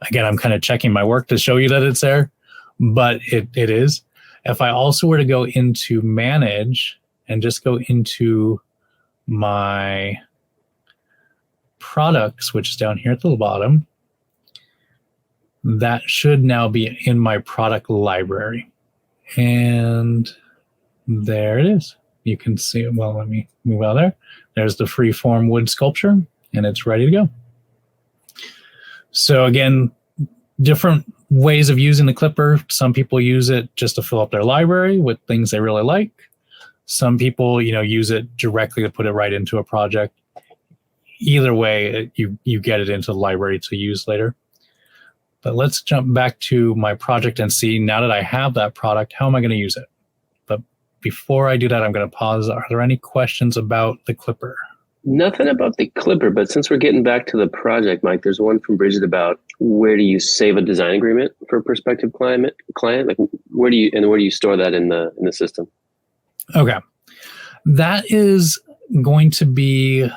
Again, I'm kind of checking my work to show you that it's there, but it is. If I also were to go into manage and just go into my products, which is down here at the bottom, that should now be in my product library. And there it is. You can see it. Well, let me move out there. There's the freeform wood sculpture, and it's ready to go. So again, different ways of using the clipper. Some people use it just to fill up their library with things they really like. Some people, use it directly to put it right into a project. Either way, you get it into the library to use later. But let's jump back to my project and see, now that I have that product, how am I going to use it? But before I do that, I'm going to pause. Are there any questions about the clipper? Nothing about the clipper, but since we're getting back to the project, Mike, there's one from Bridget about where do you save a design agreement for a prospective client? Like where do you store that in the system? Okay. That is going to be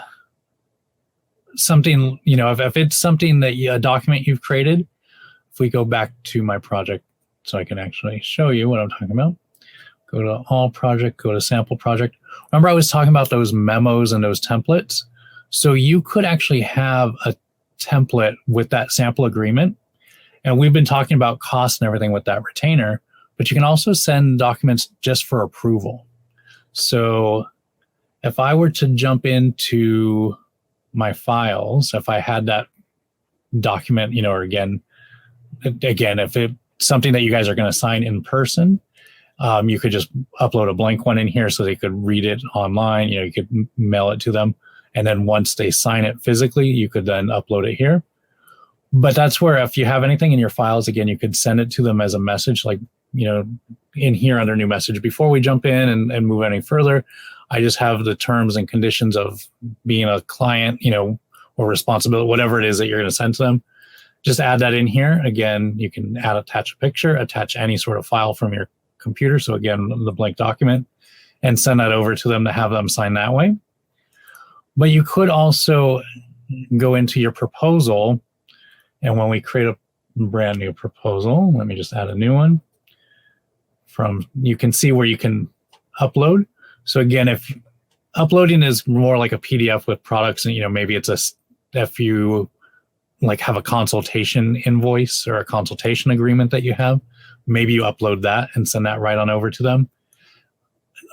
something, if it's something that a document you've created. If we go back to my project so I can actually show you what I'm talking about, go to all project, go to sample project. Remember I was talking about those memos and those templates? So you could actually have a template with that sample agreement. And we've been talking about costs and everything with that retainer, but you can also send documents just for approval. So if I were to jump into my files, if I had that document, or again, if it's something that you guys are going to sign in person, you could just upload a blank one in here so they could read it online. You could mail it to them. And then once they sign it physically, you could then upload it here. But that's where if you have anything in your files, again, you could send it to them as a message, like, in here under new message. Before we jump in and move any further, I just have the terms and conditions of being a client, or responsibility, whatever it is that you're going to send to them. Just add that in here. Again, you can attach a picture, attach any sort of file from your computer. So again, the blank document, and send that over to them to have them sign that way. But you could also go into your proposal, and when we create a brand new proposal, let me just add a new one. You can see where you can upload. So again, if uploading is more like a PDF with products, and maybe it's if you like have a consultation invoice or a consultation agreement that you have, maybe you upload that and send that right on over to them.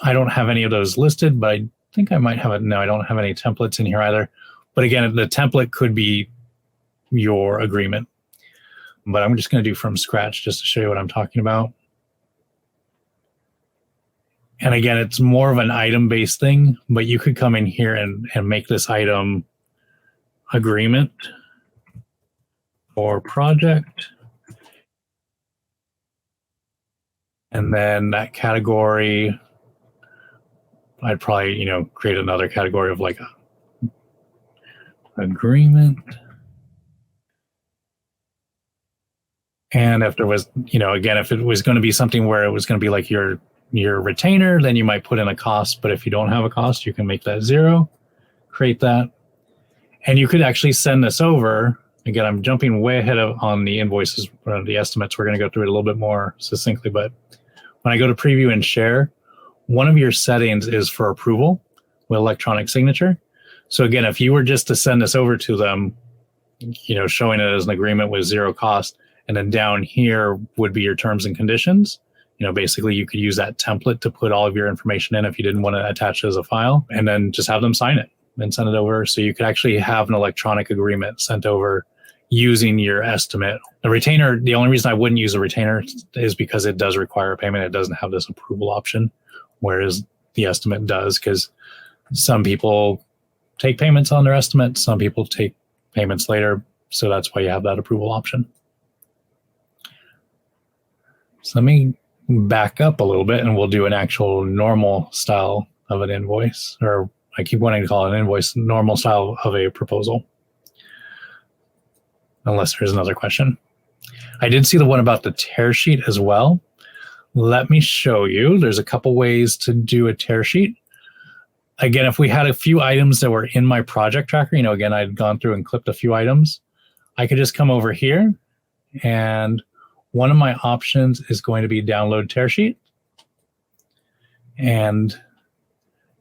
I don't have any of those listed, but I think I might have it. No, I don't have any templates in here either. But again, the template could be your agreement. But I'm just going to do from scratch just to show you what I'm talking about. And again, it's more of an item-based thing, but you could come in here and make this item agreement or project. And then that category, I'd probably, create another category of like a agreement. And if there was, again, if it was going to be something where it was going to be like your retainer, then you might put in a cost. But if you don't have a cost, you can make that 0, create that. And you could actually send this over. Again, I'm jumping way ahead on the invoices, the estimates. We're going to go through it a little bit more succinctly. But when I go to preview and share, one of your settings is for approval with electronic signature. So again, if you were just to send this over to them, showing it as an agreement with 0 cost, and then down here would be your terms and conditions. Basically you could use that template to put all of your information in if you didn't want to attach it as a file, and then just have them sign it and send it over. So you could actually have an electronic agreement sent over using your estimate. The retainer, the only reason I wouldn't use a retainer is because it does require a payment. It doesn't have this approval option, whereas the estimate does, because some people take payments on their estimate, some people take payments later. So that's why you have that approval option. So let me back up a little bit and we'll do an actual normal style of an invoice, or I keep wanting to call it an invoice, normal style of a proposal. Unless there's another question. I did see the one about the tear sheet as well. Let me show you. There's a couple ways to do a tear sheet. Again, if we had a few items that were in my project tracker, again, I'd gone through and clipped a few items. I could just come over here, and one of my options is going to be download tear sheet. And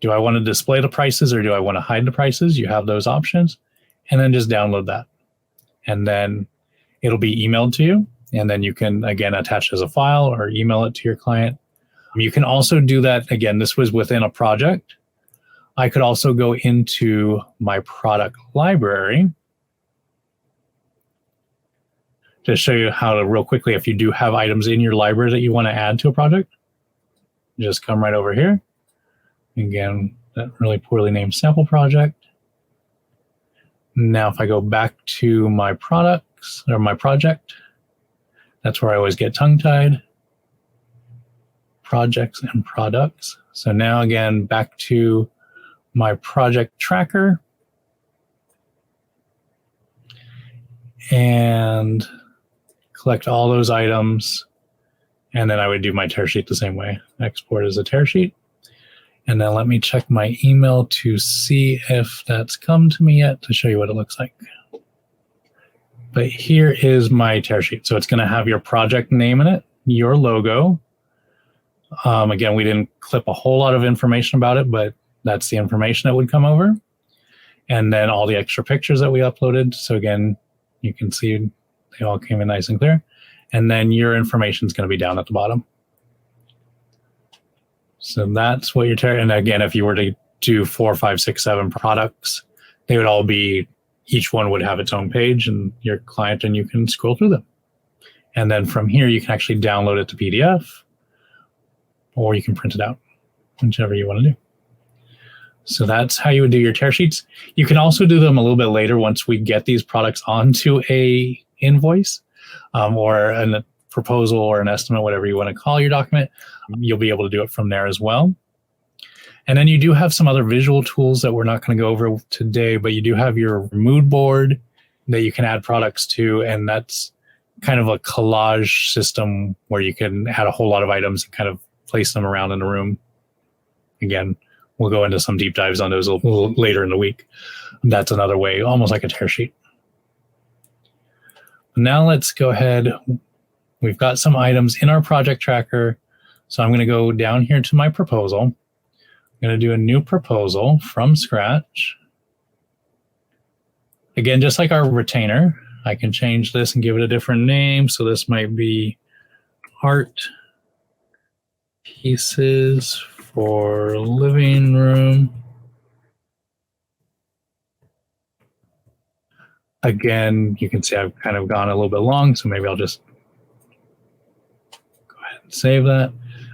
do I want to display the prices or do I want to hide the prices? You have those options, and then just download that. And then it'll be emailed to you. And then you can, again, attach it as a file or email it to your client. You can also do that. Again, this was within a project. I could also go into my product library to show you how to, real quickly, if you do have items in your library that you want to add to a project, just come right over here. Again, that really poorly named sample project. Now, if I go back to my products or my project, that's where I always get tongue-tied. Projects and products. So now again, back to my project tracker. And collect all those items. And then I would do my tear sheet the same way. Export as a tear sheet. And then let me check my email to see if that's come to me yet to show you what it looks like. But here is my tear sheet. So it's going to have your project name in it, your logo. Again, we didn't clip a whole lot of information about it, but that's the information that would come over. and then all the extra pictures that we uploaded. So again, you can see they all came in nice and clear. And then your information is going to be down at the bottom. So that's what you're and again, if you were to do 4, 5, 6, 7 products, they would all be, each one would have its own page and your client, and you can scroll through them. And then from here, you can actually download it to PDF, or you can print it out, whichever you want to do. So that's how you would do your tear sheets. You can also do them a little bit later once we get these products onto a invoice or a proposal or an estimate, whatever you want to call your document. You'll be able to do it from there as well. And then you do have some other visual tools that we're not going to go over today, but you do have your mood board that you can add products to, and that's kind of a collage system where you can add a whole lot of items and kind of place them around in the room. Again, we'll go into some deep dives on those a little later in the week. That's another way, almost like a tear sheet. Now let's go ahead. We've got some items in our project tracker. So I'm going to go down here to my proposal. I'm going to do a new proposal from scratch. Again, just like our retainer, I can change this and give it a different name. So this might be art pieces for living room. Again, you can see I've kind of gone a little bit long, so maybe I'll just go ahead and save that.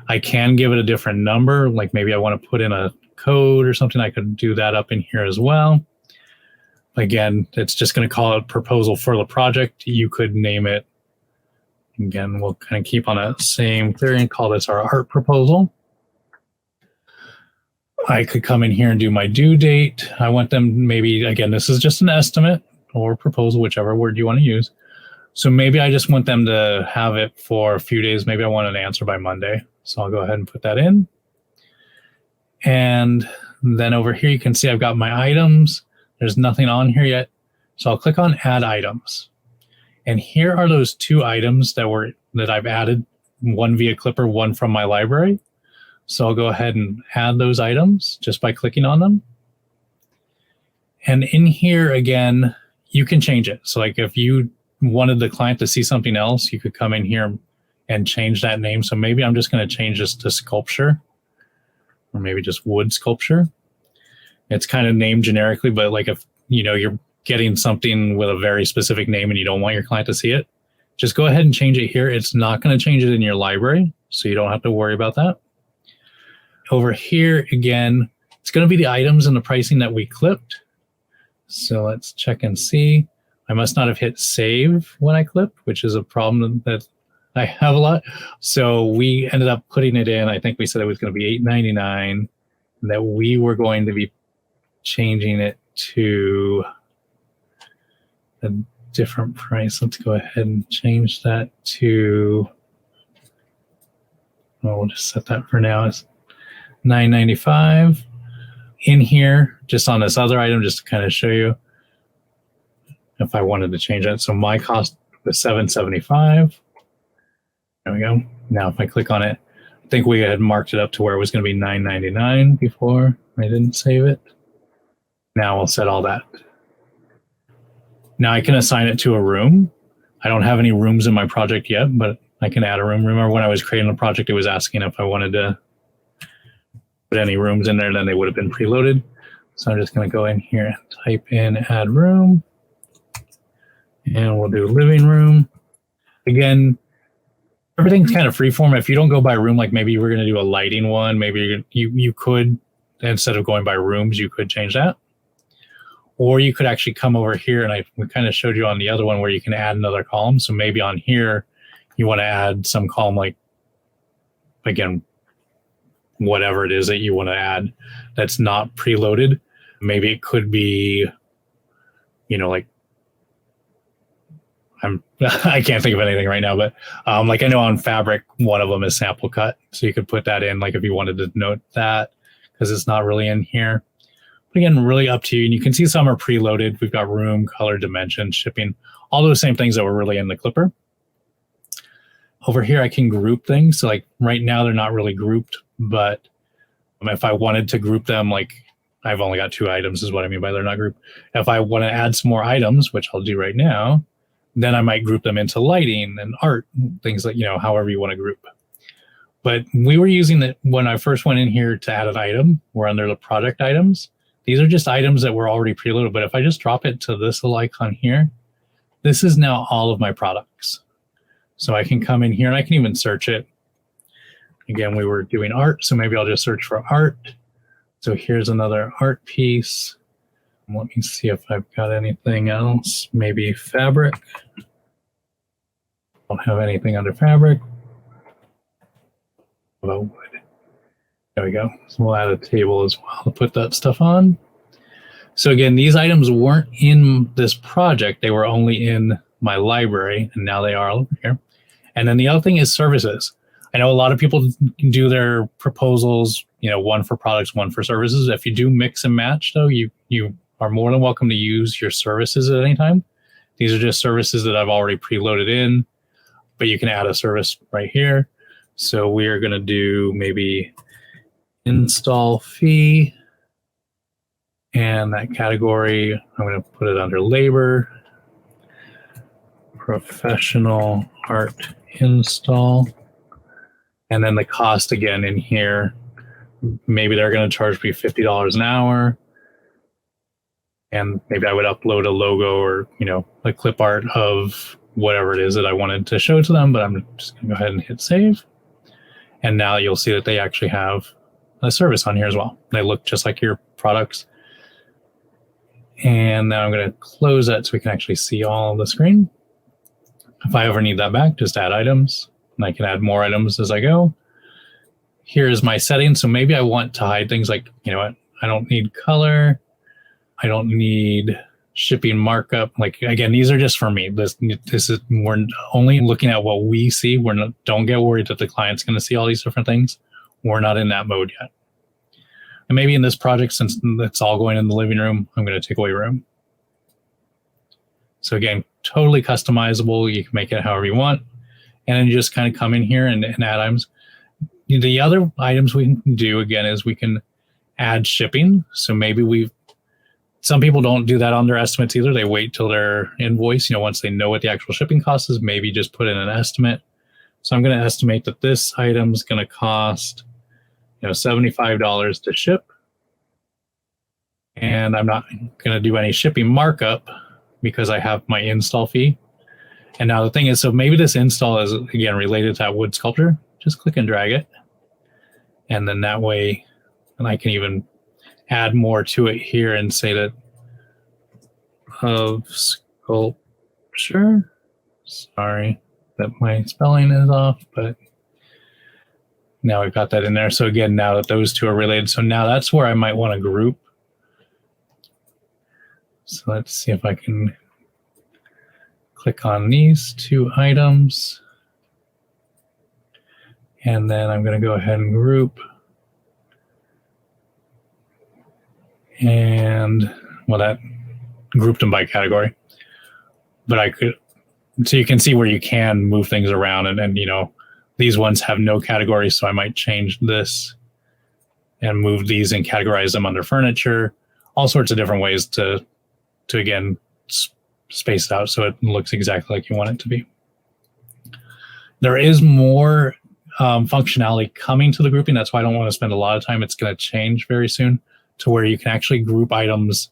I can give it a different number, like maybe I want to put in a code or something. I could do that up in here as well. Again, it's just going to call it proposal for the project. You could name it. Again, we'll kind of keep on that same theory and call this our art proposal. I could come in here and do my due date. I want them maybe, again, this is just an estimate or proposal, whichever word you want to use. So maybe I just want them to have it for a few days. Maybe I want an answer by Monday. So I'll go ahead and put that in. And then over here, you can see I've got my items. There's nothing on here yet. So I'll click on add items. And here are those 2 items that I've added, one via Clipper, one from my library. So I'll go ahead and add those items just by clicking on them. And in here, again, you can change it. So like if you wanted the client to see something else, you could come in here and change that name. So maybe I'm just going to change this to sculpture, or maybe just wood sculpture. It's kind of named generically, but like if you're getting something with a very specific name and you don't want your client to see it, just go ahead and change it here. It's not going to change it in your library, so you don't have to worry about that. Over here, again, it's going to be the items and the pricing that we clipped. So let's check and see. I must not have hit save when I clipped, which is a problem that I have a lot. So we ended up putting it in. I think we said it was going to be $8.99, and that we were going to be changing it to a different price. Let's go ahead and change that to, well, we'll just set that for now as $9.95. In here, just on this other item, just to kind of show you if I wanted to change that. So my cost was $7.75. There we go. Now if I click on it, I think we had marked it up to where it was going to be $9.99 before. I didn't save it. Now we'll set all that. Now I can assign it to a room. I don't have any rooms in my project yet, but I can add a room. Remember when I was creating the project, it was asking if I wanted to put any rooms in there, then they would have been preloaded. So I'm just going to go in here and type in add room. And we'll do living room. Again, everything's kind of freeform. If you don't go by room, like maybe you were going to do a lighting one, maybe you could, instead of going by rooms, you could change that. Or you could actually come over here, and we kind of showed you on the other one where you can add another column. So maybe on here, you want to add some column, like, again, whatever it is that you want to add that's not preloaded. Maybe it could be, like, I can't think of anything right now, but like I know on Fabric, one of them is sample cut. So you could put that in, like if you wanted to note that, because it's not really in here. But again, really up to you. And you can see some are preloaded. We've got room, color, dimension, shipping, all those same things that were really in the Clipper. Over here, I can group things. So like right now, they're not really grouped, but if I wanted to group them, like I've only got 2 items is what I mean by they're not grouped. If I want to add some more items, which I'll do right now, then I might group them into lighting and art, things like, however you want to group. But we were using it when I first went in here to add an item. We're under the product items. These are just items that were already preloaded. But if I just drop it to this little icon here, this is now all of my products. So I can come in here and I can even search it. Again, we were doing art, so maybe I'll just search for art. So here's another art piece. Let me see if I've got anything else. Maybe fabric. Don't have anything under fabric. Oh, wood. There we go. So we'll add a table as well to put that stuff on. So again, these items weren't in this project. They were only in my library, and now they are over here. And then the other thing is services. I know a lot of people do their proposals, one for products, one for services. If you do mix and match, though, you are more than welcome to use your services at any time. These are just services that I've already preloaded in, but you can add a service right here. So we are going to do maybe install fee, and that category, I'm going to put it under labor, professional art install. And then the cost again in here, maybe they're going to charge me $50 an hour. And maybe I would upload a logo or, a clip art of whatever it is that I wanted to show to them, but I'm just going to go ahead and hit save. And now you'll see that they actually have a service on here as well. They look just like your products. And now I'm going to close that so we can actually see all of the screen. If I ever need that back, just add items. And I can add more items as I go. Here's my settings. So maybe I want to hide things like, I don't need color. I don't need shipping markup. Like, again, these are just for me. This is, we're only looking at what we see. Don't get worried that the client's going to see all these different things. We're not in that mode yet. And maybe in this project, since it's all going in the living room, I'm going to take away room. So again, totally customizable. You can make it however you want. And then you just kind of come in here and add items. The other items we can do, again, is we can add shipping. So maybe some people don't do that on their estimates either. They wait till their invoice, once they know what the actual shipping cost is, maybe just put in an estimate. So I'm going to estimate that this item is going to cost, $75 to ship. And I'm not going to do any shipping markup because I have my install fee. And now the thing is, so maybe this install is, again, related to that wood sculpture. Just click and drag it. And then that way, and I can even add more to it here and say that of sculpture. Sorry that my spelling is off, but now we've got that in there. So again, now that those two are related, so now that's where I might want to group. So let's see if I can click on these 2 items. And then I'm going to go ahead and group. And, well, that grouped them by category. But I could, so you can see where you can move things around. And these ones have no category, so I might change this and move these and categorize them under furniture. All sorts of different ways to again, space it out so it looks exactly like you want it to be. There is more functionality coming to the grouping. That's why I don't want to spend a lot of time. It's going to change very soon to where you can actually group items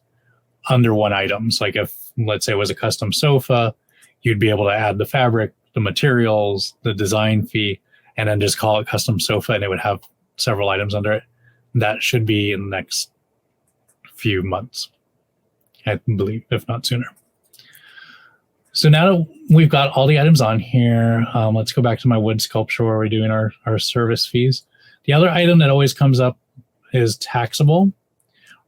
under one item. So like if, let's say it was a custom sofa, you'd be able to add the fabric, the materials, the design fee, and then just call it custom sofa, and it would have several items under it. That should be in the next few months, I believe, if not sooner. So now that we've got all the items on here, let's go back to my wood sculpture where we're doing our service fees. The other item that always comes up is taxable.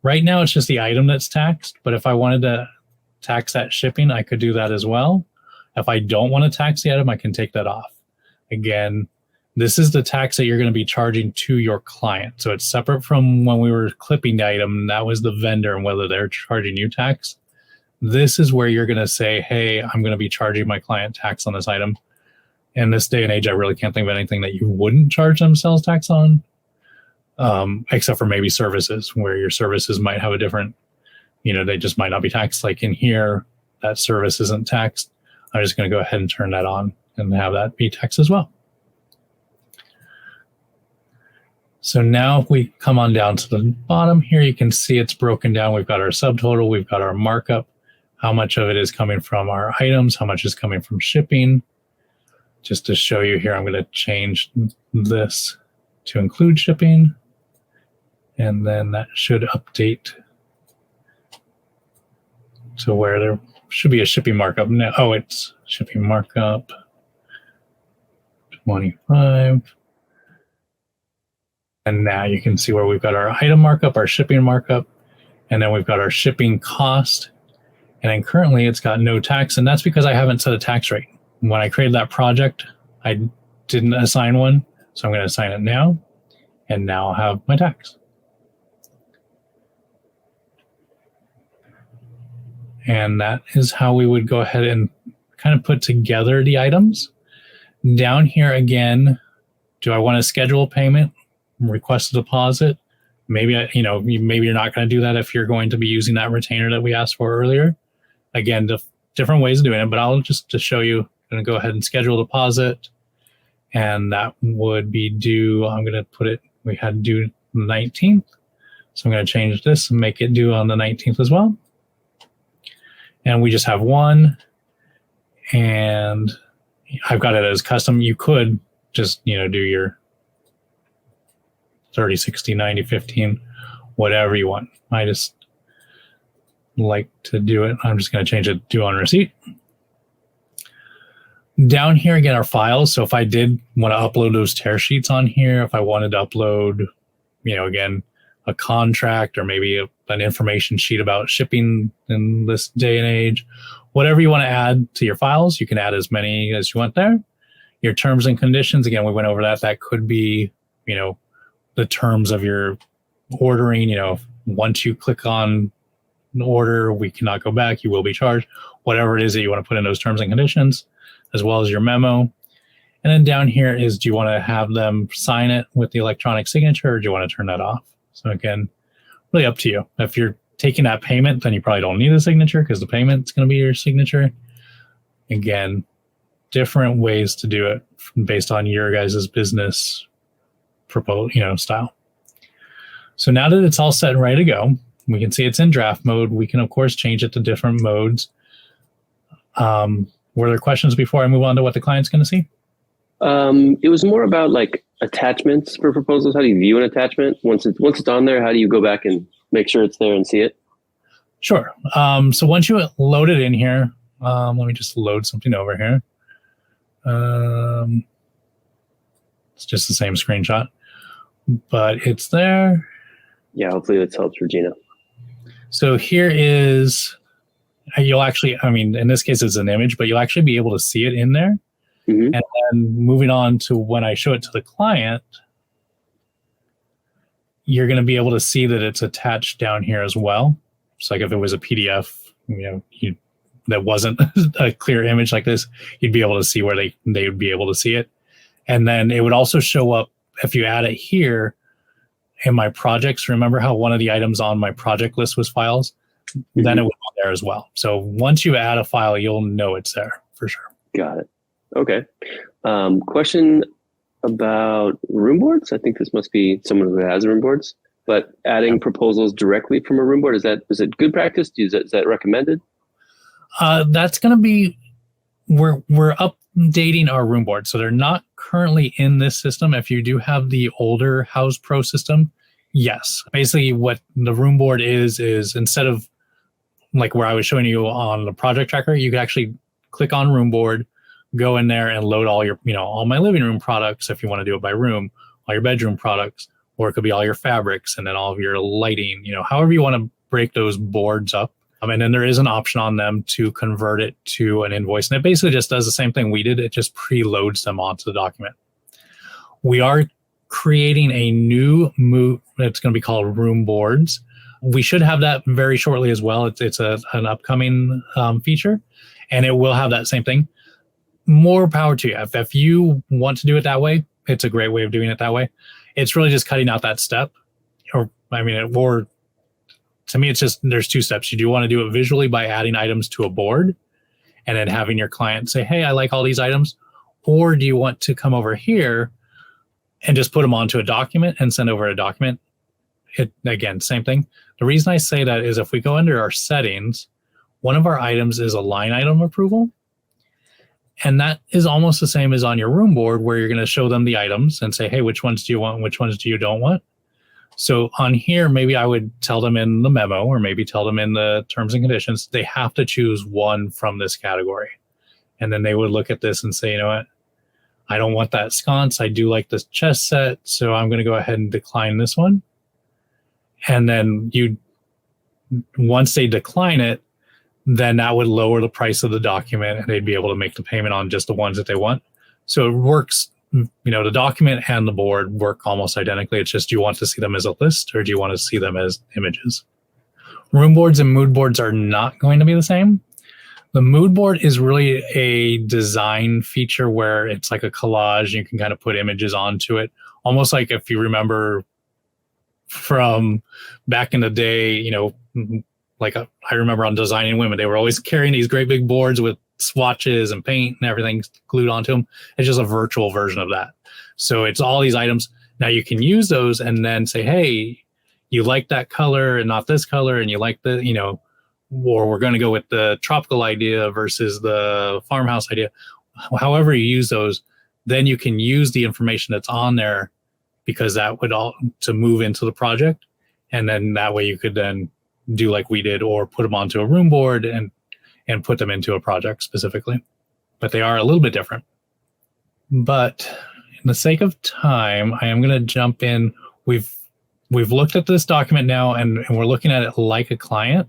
Right now, it's just the item that's taxed, but if I wanted to tax that shipping, I could do that as well. If I don't want to tax the item, I can take that off. Again, this is the tax that you're going to be charging to your client. So it's separate from when we were clipping the item. That was the vendor and whether they're charging you tax. This is where you're going to say, hey, I'm going to be charging my client tax on this item. In this day and age, I really can't think of anything that you wouldn't charge them sales tax on. except for maybe services, where your services might have a different, they just might not be taxed. Like in here, that service isn't taxed. I'm just going to go ahead and turn that on and have that be taxed as well. So now if we come on down to the bottom here, you can see it's broken down. We've got our subtotal, we've got our markup, how much of it is coming from our items, how much is coming from shipping. Just to show you here, I'm going to change this to include shipping. And then that should update to where there should be a shipping markup. Now, oh, it's shipping markup 25. And now you can see where we've got our item markup, our shipping markup, and then we've got our shipping cost. And then currently it's got no tax, and that's because I haven't set a tax rate. When I created that project, I didn't assign one, so I'm going to assign it now, and now I'll have my tax. And that is how we would go ahead and kind of put together the items. Down here again, do I want to schedule a payment? Request a deposit? Maybe maybe you're not going to do that if you're going to be using that retainer that we asked for earlier. Again, different ways of doing it, but I'll just to show you, I'm going to go ahead and schedule a deposit, and that would be due. I'm going to put it. We had due 19th, so I'm going to change this and make it due on the 19th as well. And we just have one, and I've got it as custom. You could just do your 30, 60, 90, 15, whatever you want. I just like to do it. I'm just going to change it due on receipt. Down here again are files. So if I did want to upload those tear sheets on here, if I wanted to upload, again, a contract or maybe an information sheet about shipping in this day and age, whatever you want to add to your files, you can add as many as you want there. Your terms and conditions, again, we went over that. That could be, the terms of your ordering. Once you click on an order, we cannot go back. You will be charged. Whatever it is that you want to put in those terms and conditions, as well as your memo. And then down here is, do you want to have them sign it with the electronic signature, or do you want to turn that off? So again, really up to you. If you're taking that payment, then you probably don't need a signature because the payment's going to be your signature. Again, different ways to do it based on your guys' business style. So now that it's all set and ready to go, we can see it's in draft mode. We can, of course, change it to different modes. Were there questions before I move on to what the client's going to see? It was more about like attachments for proposals. How do you view an attachment? Once it's on there, how do you go back and make sure it's there and see it? Sure. So once you load it in here, let me just load something over here. It's just the same screenshot, but it's there. Yeah, hopefully this helps Regina. So here is, you'll actually, in this case it's an image, but you'll actually be able to see it in there. Mm-hmm. And then moving on to when I show it to the client, you're going to be able to see that it's attached down here as well. So like if it was a PDF, that wasn't a clear image like this, you'd be able to see where they would be able to see it. And then it would also show up if you add it here in my projects. Remember how one of the items on my project list was files? Mm-hmm. Then it was on there as well. So once you add a file, you'll know it's there for sure. Got it. Okay. Question about room boards. I think this must be someone who has room boards, but adding proposals directly from a room board, is it good practice? Is that recommended? That's going to be, we're updating our room board. So they're not currently in this system. If you do have the older Houzz Pro system, yes. Basically what the room board is instead of like where I was showing you on the project tracker, you can actually click on room board, go in there and load all your, all my living room products if you want to do it by room, all your bedroom products, or it could be all your fabrics and then all of your lighting, however you want to break those boards up. And then there is an option on them to convert it to an invoice. And it basically just does the same thing we did. It just preloads them onto the document. We are creating a new move. It's going to be called room boards. We should have that very shortly as well. It's an upcoming feature, and it will have that same thing. more power to you. If you want to do it that way, it's a great way of doing it that way. It's really just cutting out that step. Or to me, it's just, there's two steps. You do want to do it visually by adding items to a board and then having your client say, hey, I like all these items. Or do you want to come over here and just put them onto a document and send over a document? Again, same thing. The reason I say that is if we go under our settings, one of our items is a line item approval. And that is almost the same as on your room board, where you're going to show them the items and say, hey, which ones do you want and which ones do you don't want? So on here, maybe I would tell them in the memo, or maybe tell them in the terms and conditions, they have to choose one from this category. And then they would look at this and say, you know what? I don't want that sconce. I do like this chess set, so I'm going to go ahead and decline this one. And then once they decline it, then that would lower the price of the document and they'd be able to make the payment on just the ones that they want. So it works, the document and the board work almost identically. It's just, do you want to see them as a list or do you want to see them as images? Room boards and mood boards are not going to be the same. The mood board is really a design feature where it's like a collage. You can kind of put images onto it. Almost like if you remember from back in the day, I remember on Designing Women, they were always carrying these great big boards with swatches and paint and everything glued onto them. It's just a virtual version of that. So it's all these items. Now you can use those and then say, hey, you like that color and not this color, and you like or we're going to go with the tropical idea versus the farmhouse idea. However you use those, then you can use the information that's on there, because that would all to move into the project. And then that way you could then do like we did, or put them onto a room board and put them into a project specifically. But they are a little bit different. But in the sake of time, I am going to jump in. We've looked at this document now, and we're looking at it like a client.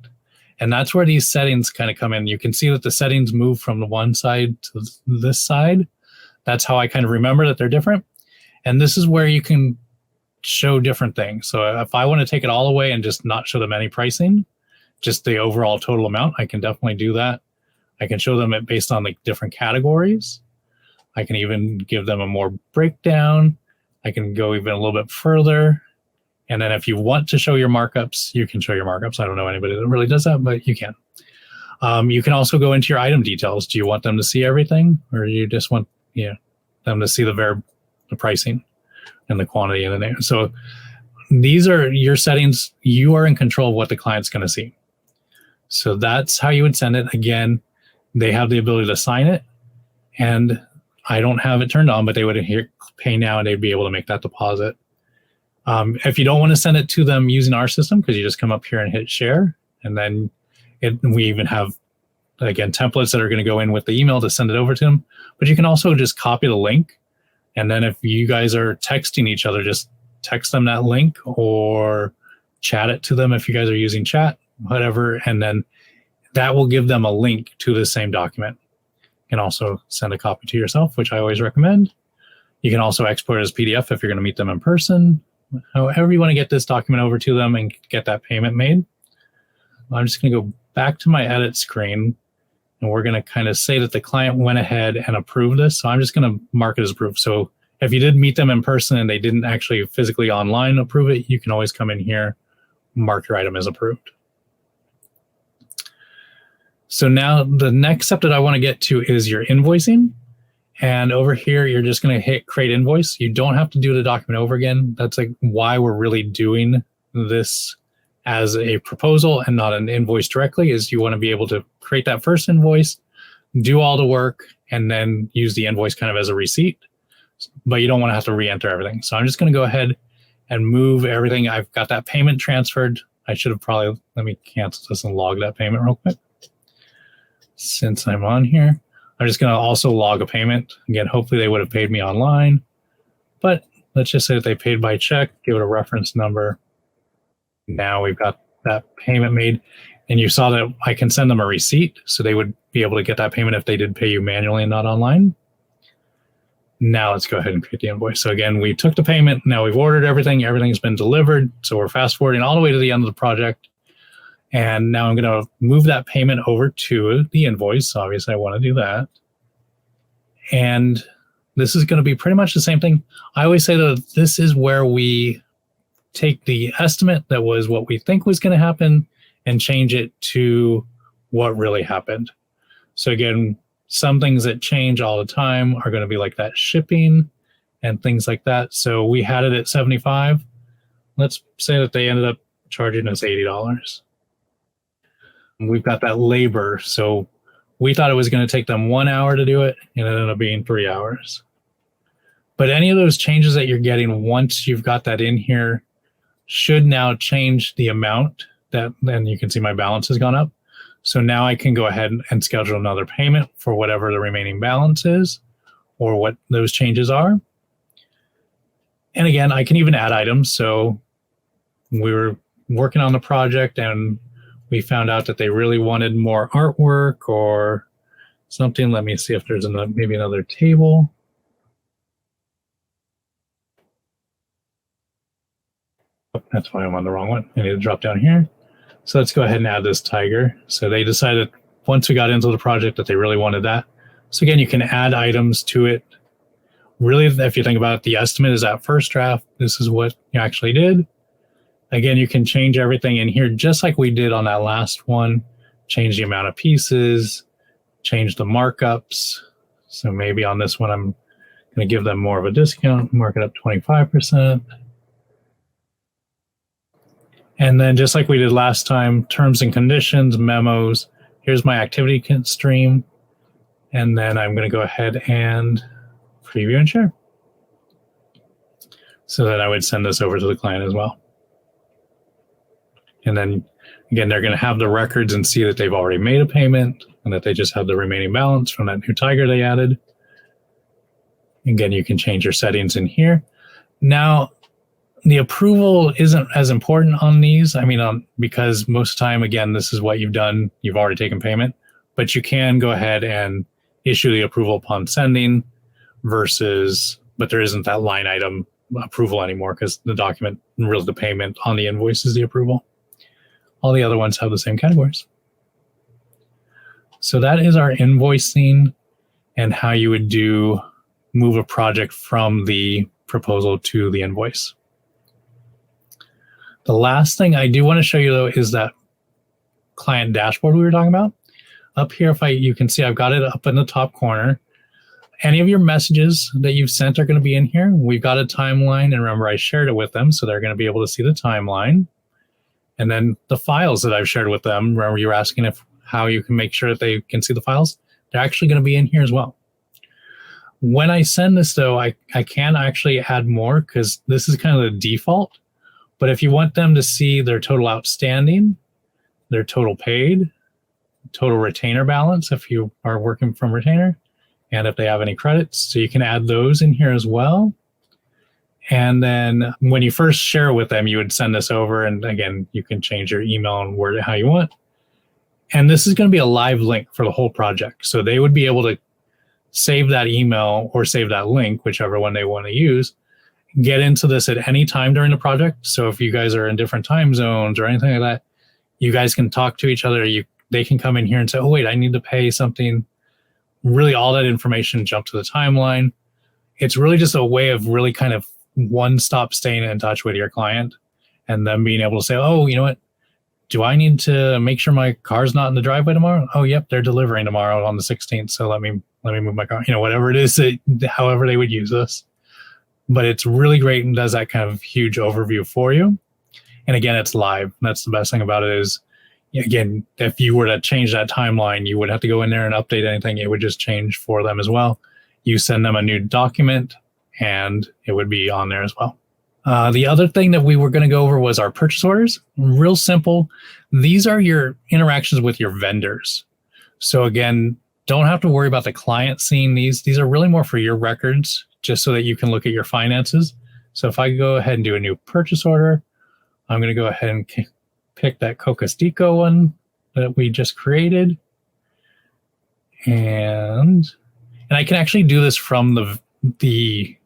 And that's where these settings kind of come in. You can see that the settings move from the one side to this side. That's how I kind of remember that they're different. And this is where you can show different things. So if I want to take it all away and just not show them any pricing, just the overall total amount, I can definitely do that. I can show them it based on like different categories. I can even give them a more breakdown. I can go even a little bit further. And then if you want to show your markups, you can show your markups. I don't know anybody that really does that, but you can. You can also go into your item details. Do you want them to see everything, or you just want them to see the pricing and the quantity and the name? So these are your settings. You are in control of what the client's going to see. So that's how you would send it. Again, they have the ability to sign it, and I don't have it turned on, but they would pay now and they'd be able to make that deposit. If you don't want to send it to them using our system, because you just come up here and hit share, and then we even have, again, templates that are going to go in with the email to send it over to them. But you can also just copy the link. And then if you guys are texting each other, just text them that link or chat it to them if you guys are using chat, whatever. And then that will give them a link to the same document. You can also send a copy to yourself, which I always recommend. You can also export it as PDF if you're going to meet them in person. However you want to get this document over to them and get that payment made. I'm just going to go back to my edit screen, and we're going to kind of say that the client went ahead and approved this. So I'm just going to mark it as approved. So if you did meet them in person and they didn't actually physically online approve it, you can always come in here, mark your item as approved. So now the next step that I want to get to is your invoicing. And over here, you're just going to hit create invoice. You don't have to do the document over again. That's like why we're really doing this as a proposal and not an invoice directly, is you want to be able to create that first invoice, do all the work, and then use the invoice kind of as a receipt. But you don't want to have to re-enter everything. So I'm just going to go ahead and move everything. I've got that payment transferred. I should have probably, let me cancel this and log that payment real quick. Since I'm on here, I'm just going to also log a payment. Again, hopefully they would have paid me online, but let's just say that they paid by check, give it a reference number. Now we've got that payment made, and you saw that I can send them a receipt, so they would be able to get that payment if they did pay you manually and not online. Now let's go ahead and create the invoice. So again, we took the payment. Now we've ordered everything. Everything's been delivered. So we're fast forwarding all the way to the end of the project. And now I'm going to move that payment over to the invoice. So obviously I want to do that. And this is going to be pretty much the same thing. I always say that this is where we take the estimate that was what we think was going to happen and change it to what really happened. So again, some things that change all the time are going to be like that shipping and things like that. So we had it at 75. Let's say that they ended up charging us $80. We've got that labor. So we thought it was going to take them 1 hour to do it, and it ended up being 3 hours. But any of those changes that you're getting once you've got that in here should now change the amount that, then you can see my balance has gone up. So now I can go ahead and schedule another payment for whatever the remaining balance is or what those changes are. And again, I can even add items. So we were working on the project and we found out that they really wanted more artwork or something. Let me see if there's maybe another table. Oh, that's why I'm on the wrong one. I need to drop down here. So let's go ahead and add this tiger. So they decided once we got into the project that they really wanted that. So again, you can add items to it. Really, if you think about it, the estimate is that first draft. This is what you actually did. Again, you can change everything in here just like we did on that last one. Change the amount of pieces, change the markups. So maybe on this one, I'm going to give them more of a discount, mark it up 25%. And then just like we did last time, terms and conditions, memos. Here's my activity stream. And then I'm going to go ahead and preview and share. So that I would send this over to the client as well. And then again, they're going to have the records and see that they've already made a payment and that they just have the remaining balance from that new tiger they added. Again, you can change your settings in here. Now, the approval isn't as important on these. I mean, because most of the time, again, this is what you've done. You've already taken payment, but you can go ahead and issue the approval upon sending but there isn't that line item approval anymore because the document, really the payment on the invoice is the approval. All the other ones have the same categories. So that is our invoicing and how you would move a project from the proposal to the invoice. The last thing I do want to show you though is that client dashboard we were talking about. Up here, you can see I've got it up in the top corner. Any of your messages that you've sent are going to be in here. We've got a timeline, and remember I shared it with them, so they're going to be able to see the timeline. And then the files that I've shared with them, remember you were asking how you can make sure that they can see the files, they're actually going to be in here as well. When I send this though, I can actually add more because this is kind of the default. But if you want them to see their total outstanding, their total paid, total retainer balance if you are working from retainer, and if they have any credits, so you can add those in here as well. And then when you first share with them, you would send this over, and again, you can change your email and word it how you want. And this is going to be a live link for the whole project. So they would be able to save that email or save that link, whichever one they want to use, get into this at any time during the project. So if you guys are in different time zones or anything like that, you guys can talk to each other. They can come in here and say, oh, wait, I need to pay something. Really, all that information jump to the timeline. It's really just a way of really kind of one-stop staying in touch with your client and then being able to say, oh, you know what? Do I need to make sure my car's not in the driveway tomorrow? Oh, yep, they're delivering tomorrow on the 16th. So let me move my car, whatever it is, however they would use this. But it's really great and does that kind of huge overview for you. And again, it's live. That's the best thing about it is, again, if you were to change that timeline, you would have to go in there and update anything. It would just change for them as well. You send them a new document and it would be on there as well. The other thing that we were going to go over was our purchase orders. Real simple. These are your interactions with your vendors. So again, don't have to worry about the client seeing these. These are really more for your records, just so that you can look at your finances. So if I go ahead and do a new purchase order, I'm going to go ahead and pick that Cocastico one that we just created. And I can actually do this from the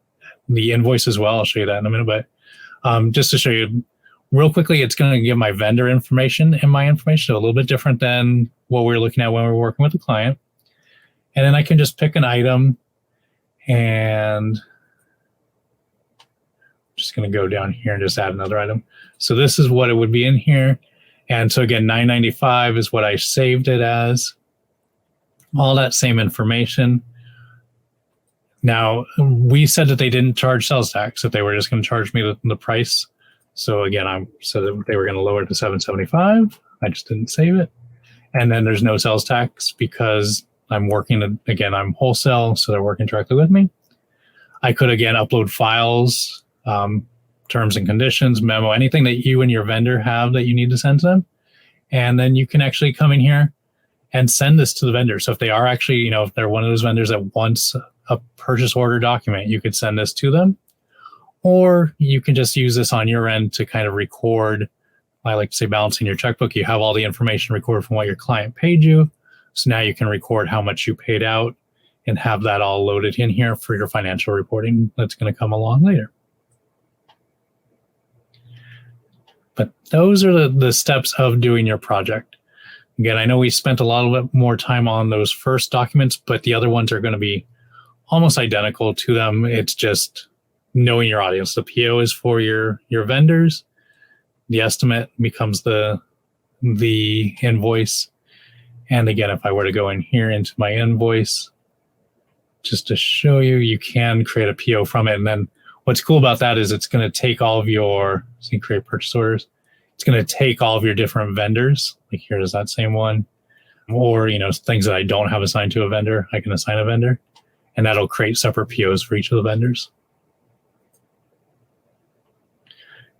invoice as well. I'll show you that in a minute, but just to show you real quickly, it's going to give my vendor information and my information, so a little bit different than what we were looking at when we were working with the client. And then I can just pick an item. And just going to go down here and just add another item. So this is what it would be in here. And so again, $9.95 is what I saved it as. All that same information. Now, we said that they didn't charge sales tax, that they were just going to charge me the price. So again, I said that they were going to lower it to $7.75. I just didn't save it. And then there's no sales tax because I'm working, again, I'm wholesale, so they're working directly with me. I could, again, upload files, terms and conditions, memo, anything that you and your vendor have that you need to send to them. And then you can actually come in here and send this to the vendor. So if they are actually, if they're one of those vendors that wants a purchase order document, you could send this to them. Or you can just use this on your end to kind of record, I like to say balancing your checkbook. You have all the information recorded from what your client paid you. So now you can record how much you paid out and have that all loaded in here for your financial reporting that's going to come along later. But those are the steps of doing your project. Again, I know we spent a lot more time on those first documents, but the other ones are going to be almost identical to them. It's just knowing your audience. The PO is for your vendors. The estimate becomes the invoice. And again, if I were to go in here into my invoice, just to show you, you can create a PO from it. And then what's cool about that is it's going to take all of your, so you create purchase orders. It's going to take all of your different vendors. Like here's that same one. Or, things that I don't have assigned to a vendor, I can assign a vendor. And that'll create separate POs for each of the vendors.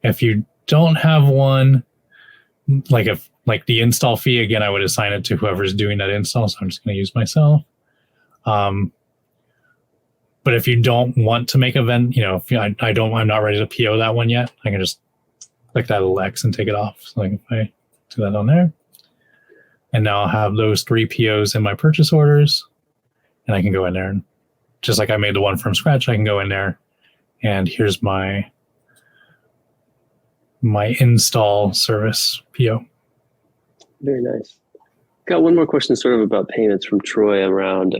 If you don't have one, like the install fee, again, I would assign it to whoever's doing that install. So I'm just going to use myself. But if you don't want to make a if I'm not ready to PO that one yet, I can just click that little X and take it off. So if I do that on there, and now I'll have those 3 POs in my purchase orders, and I can go in there and just like I made the one from scratch, I can go in there and here's my install service PO. Very nice. Got one more question sort of about payments from Troy around,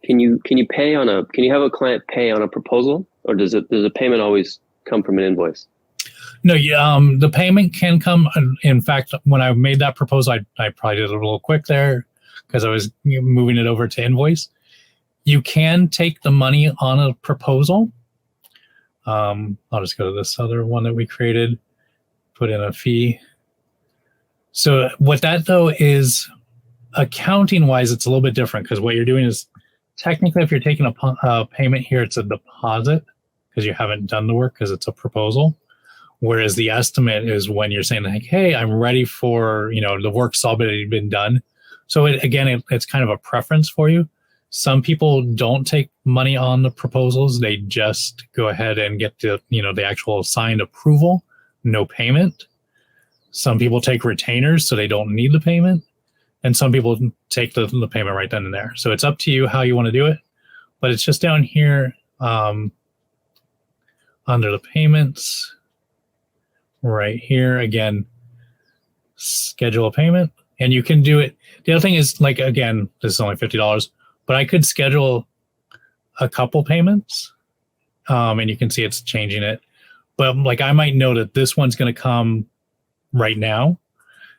can you have a client pay on a proposal, or does a payment always come from an invoice? No, the payment can come. In fact, when I made that proposal, I probably did it a little quick there because I was moving it over to invoice. You can take the money on a proposal. I'll just go to this other one that we created, put in a fee. So what that though is, accounting wise, it's a little bit different because what you're doing is technically if you're taking a payment here, it's a deposit because you haven't done the work because it's a proposal. Whereas the estimate is when you're saying like, hey, I'm ready for, the work's already been done. So it's kind of a preference for you. Some people don't take money on the proposals. They just go ahead and get the actual signed approval, no payment. Some people take retainers, so they don't need the payment. And some people take the payment right then and there. So it's up to you how you want to do it. But it's just down here under the payments, right here. Again, schedule a payment. And you can do it. The other thing is, like, again, this is only $50, but I could schedule a couple payments. And you can see it's changing it. But like I might know that this one's going to come right now.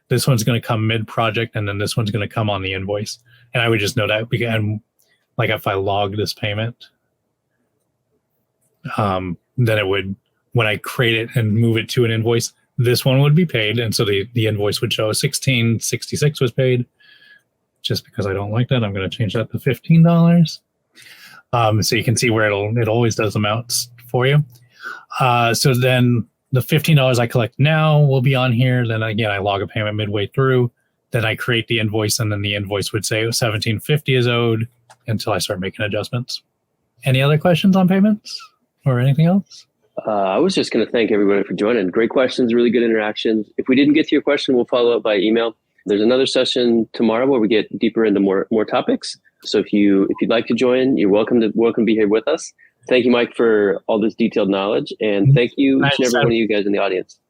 This one's going to come mid-project, and then this one's going to come on the invoice. And I would just know that. And like if I log this payment, then it would, when I create it and move it to an invoice, this one would be paid. And so the invoice would show $16.66 was paid. Just because I don't like that, I'm going to change that to $15. So you can see where it always does amounts for you. So then the $15 I collect now will be on here. Then again, I log a payment midway through. Then I create the invoice, and then the invoice would say $17.50 is owed until I start making adjustments. Any other questions on payments or anything else? I was just going to thank everybody for joining. Great questions, really good interactions. If we didn't get to your question, we'll follow up by email. There's another session tomorrow where we get deeper into more topics. So if you'd like to join, you're welcome to be here with us. Thank you, Mike, for all this detailed knowledge. And thank you, each and every one of you guys in the audience.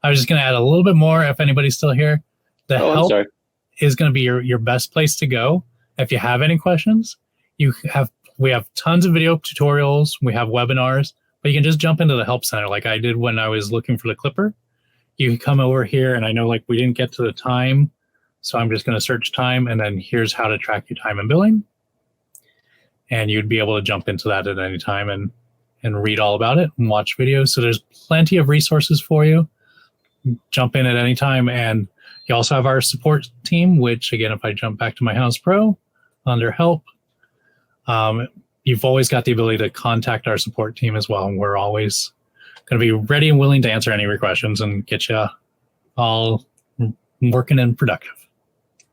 I was just going to add a little bit more if anybody's still here. The help is going to be your best place to go. If you have any questions, you have We have tons of video tutorials. We have webinars, but you can just jump into the help center like I did when I was looking for the clipper. You can come over here, and I know like we didn't get to the time, so I'm just going to search time, and then here's how to track your time and billing. And you'd be able to jump into that at any time and read all about it and watch videos. So there's plenty of resources for you. Jump in at any time. And you also have our support team, which again, if I jump back to my Houzz Pro under help, you've always got the ability to contact our support team as well. And we're always going to be ready and willing to answer any of your questions and get you all working and productive.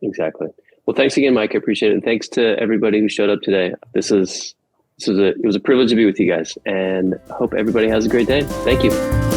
Exactly. Well, thanks again, Mike. I appreciate it. And thanks to everybody who showed up today. It was a privilege to be with you guys, and I hope everybody has a great day. Thank you.